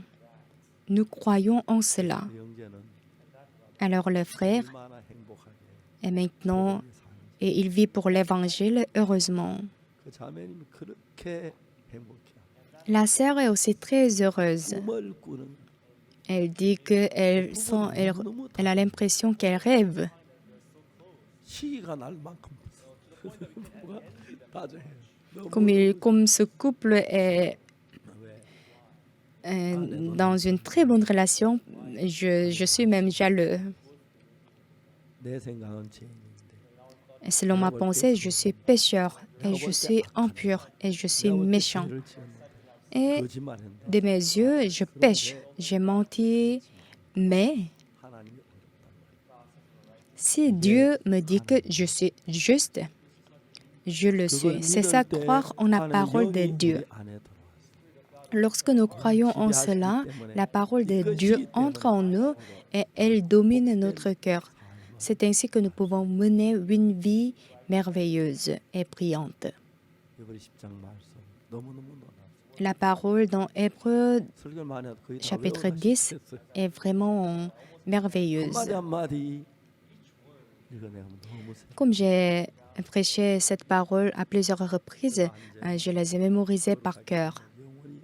C: Nous croyons en cela.
F: 그 형제는
C: Alors le frère
F: 얼마나 행복하게
C: est maintenant et il vit pour l'évangile heureusement.
F: 그 자매님이 그렇게 행복해.
C: La sœur est aussi très heureuse.
F: 꿈을 꾸는
C: Elle dit qu'elle elle a l'impression qu'elle rêve.
F: 시가 날 만큼 뭐가 다정해요. 너무
C: Comme ce couple est dans une très bonne relation, je suis même jaloux.
F: 내 생각은 죄인인데
C: Et selon ma pensée, je suis pécheur et je suis impur et je suis méchant.
F: 죄를 지었는데
C: Et
F: 거짓말했는데
C: de mes yeux, je pêche, j'ai menti, mais
F: 하나님이
C: si Dieu me dit que je suis juste, je le suis. C'est ça, croire en la parole de Dieu. Lorsque nous croyons en cela, la parole de Dieu entre en nous et elle domine notre cœur. C'est ainsi que nous pouvons mener une vie merveilleuse et brillante.
F: 이번 10장 말씀 너무너무 놀라워.
C: La parole dans Hébreux
F: 설교를 많이 해도 거의 다
C: chapitre
F: 외워가지고
C: 10
F: 됐어요.
C: est vraiment merveilleuse.
F: 한마디 한마디 읽어내면 너무 세.
C: Comme j'ai prêché cette parole à plusieurs reprises, je les ai mémorisées par cœur.
F: 영원히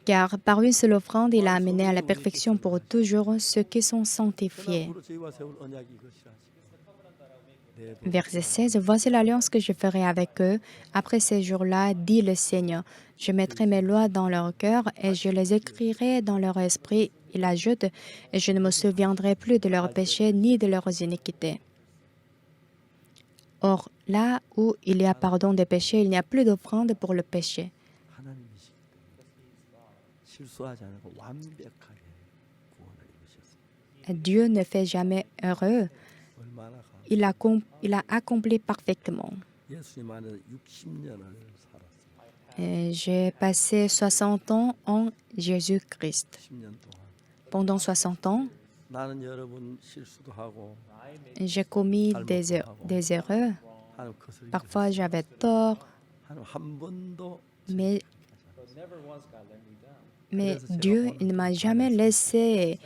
C: Car par une seule offrande, il a amené à la perfection pour toujours ceux qui sont sanctifiés.
F: 앞으로 저희와 세울 언약이 이것이라. 내
C: Verset 16. Voici l'alliance que je ferai avec eux. Après ces jours-là, dit le Seigneur, je mettrai mes lois dans leur cœur et je les écrirai dans leur esprit. Il ajoute, et je ne me souviendrai plus de leurs péchés ni de leurs iniquités. Or, là où il y a pardon des péchés, il n'y a plus d'offrande pour le péché.
F: 하나님이시기 때문에 실수하지 않고 완벽하게 구원을 이루셨습니다.
C: Dieu ne fait jamais heureux.
F: 얼마나 가.
C: Il a accompli parfaitement.
F: 예수님 안에서 60년을 살았어요.
C: J'ai passé 60 ans en Jésus-Christ.
F: 10년 동안.
C: Pendant 60 ans,
F: 나는 여러분 실수도 하고
C: j'ai commis des erreurs.
F: 하나님 거슬리지
C: Parfois, j'avais tort,
F: 하나님 한 번도
C: mais Dieu il ne m'a jamais laissé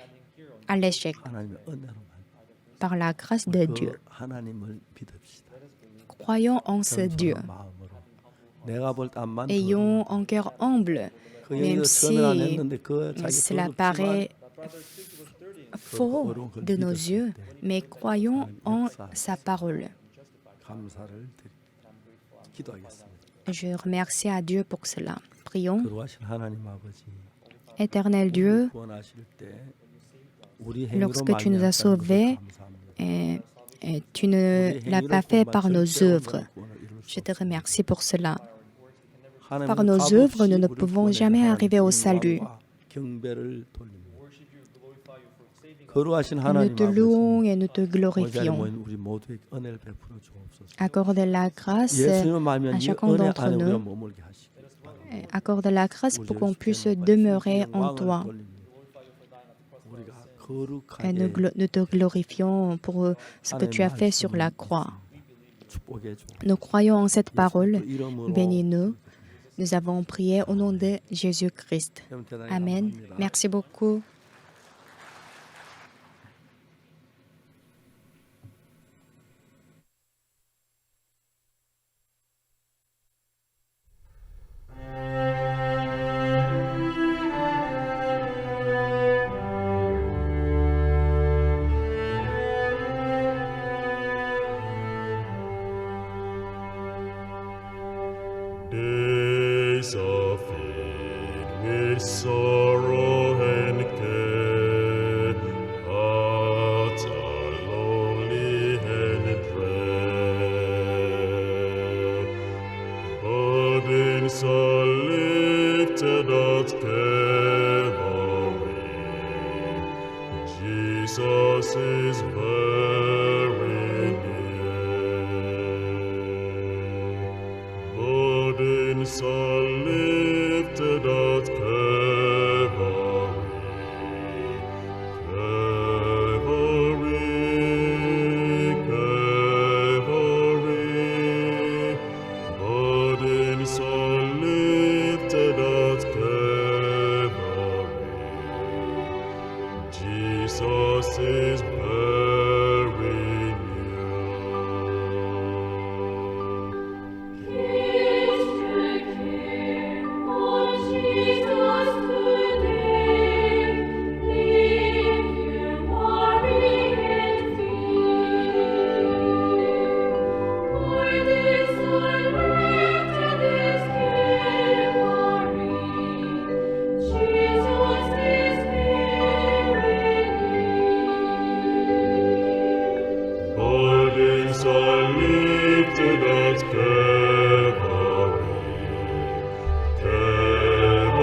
C: à l'échec
F: 하나님의 은혜로만
C: par la grâce de
F: 그
C: Dieu.
F: 하나님을 믿읍시다.
C: Croyons en ce Dieu.
F: 겸손한 마음으로 내가 볼 때 안
C: Ayons un cœur humble,
F: 그
C: même
F: 얘기를
C: si
F: 처음에 안 했는데 그 자기
C: cela
F: 부럽지만
C: paraît faux de nos yeux, mais croyons en sa parole.
F: 감사를 기도하겠습니다.
C: Je remercie à Dieu pour cela. Prions.
F: 거룩하신 하나님 아버지,
C: Éternel Dieu,
F: 구원하실 때 우리 행위로
C: lorsque tu nous as
F: 말미암았다는
C: sauvés,
F: 것을 감사합니다.
C: et tu ne l'as pas fait par nos œuvres. Je te remercie pour cela. Par nos œuvres, nous ne pouvons jamais arriver au salut.
F: 경배를 돌립니다. 거룩하신
C: Nous
F: 하나님
C: te
F: 아버지,
C: louons et nous te
F: 오늘 자리에
C: glorifions.
F: 모인 우리 모두에게 은혜를 베풀어 주옵소서.
C: Accorde la grâce
F: 예수님을 말미암아
C: à
F: 이
C: chacun
F: 은혜
C: d'entre
F: 안에 우리가
C: nous.
F: 머물게 하시기 바랍니다.
C: Accorde la grâce pour qu'on puisse demeurer en toi.
F: 우리가
C: Et nous te glorifions pour ce que tu as fait sur la croix. Nous croyons en cette parole. Bénis-nous. Nous avons prié au nom de Jésus-Christ. Amen. Merci beaucoup.
G: Days of fate with sorrow and care, hearts are lonely and dread. Burdens are lifted at Calvary. Jesus is very near. Burdens are lifted at Calvary. Calvary, Calvary. Burdens are lifted at Calvary. Jesus is very Burdens are lifted at Calvary.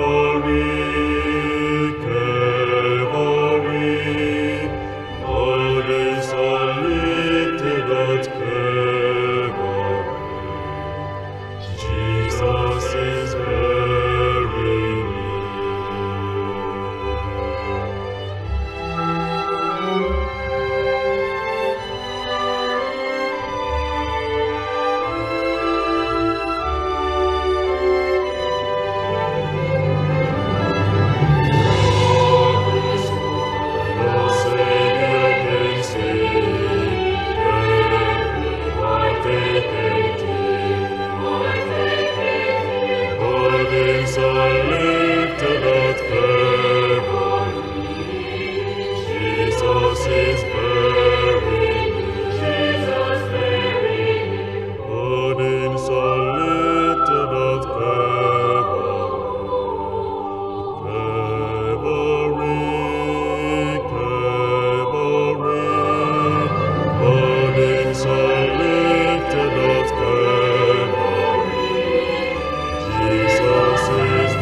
G: Calvary, Calvary. Burdens are lifted at Calvary. Jesus is very Burdens are lifted at Calvary. Jesus is very near. Burdens are lifted at Calvary. Calvary, burdens are lifted at Calvary. Jesus is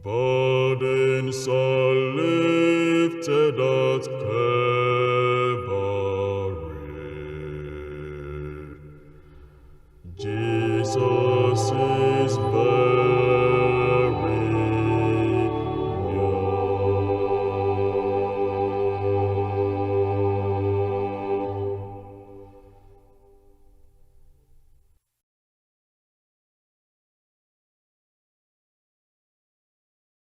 G: burdens are lifted at Calvary. Jesus is very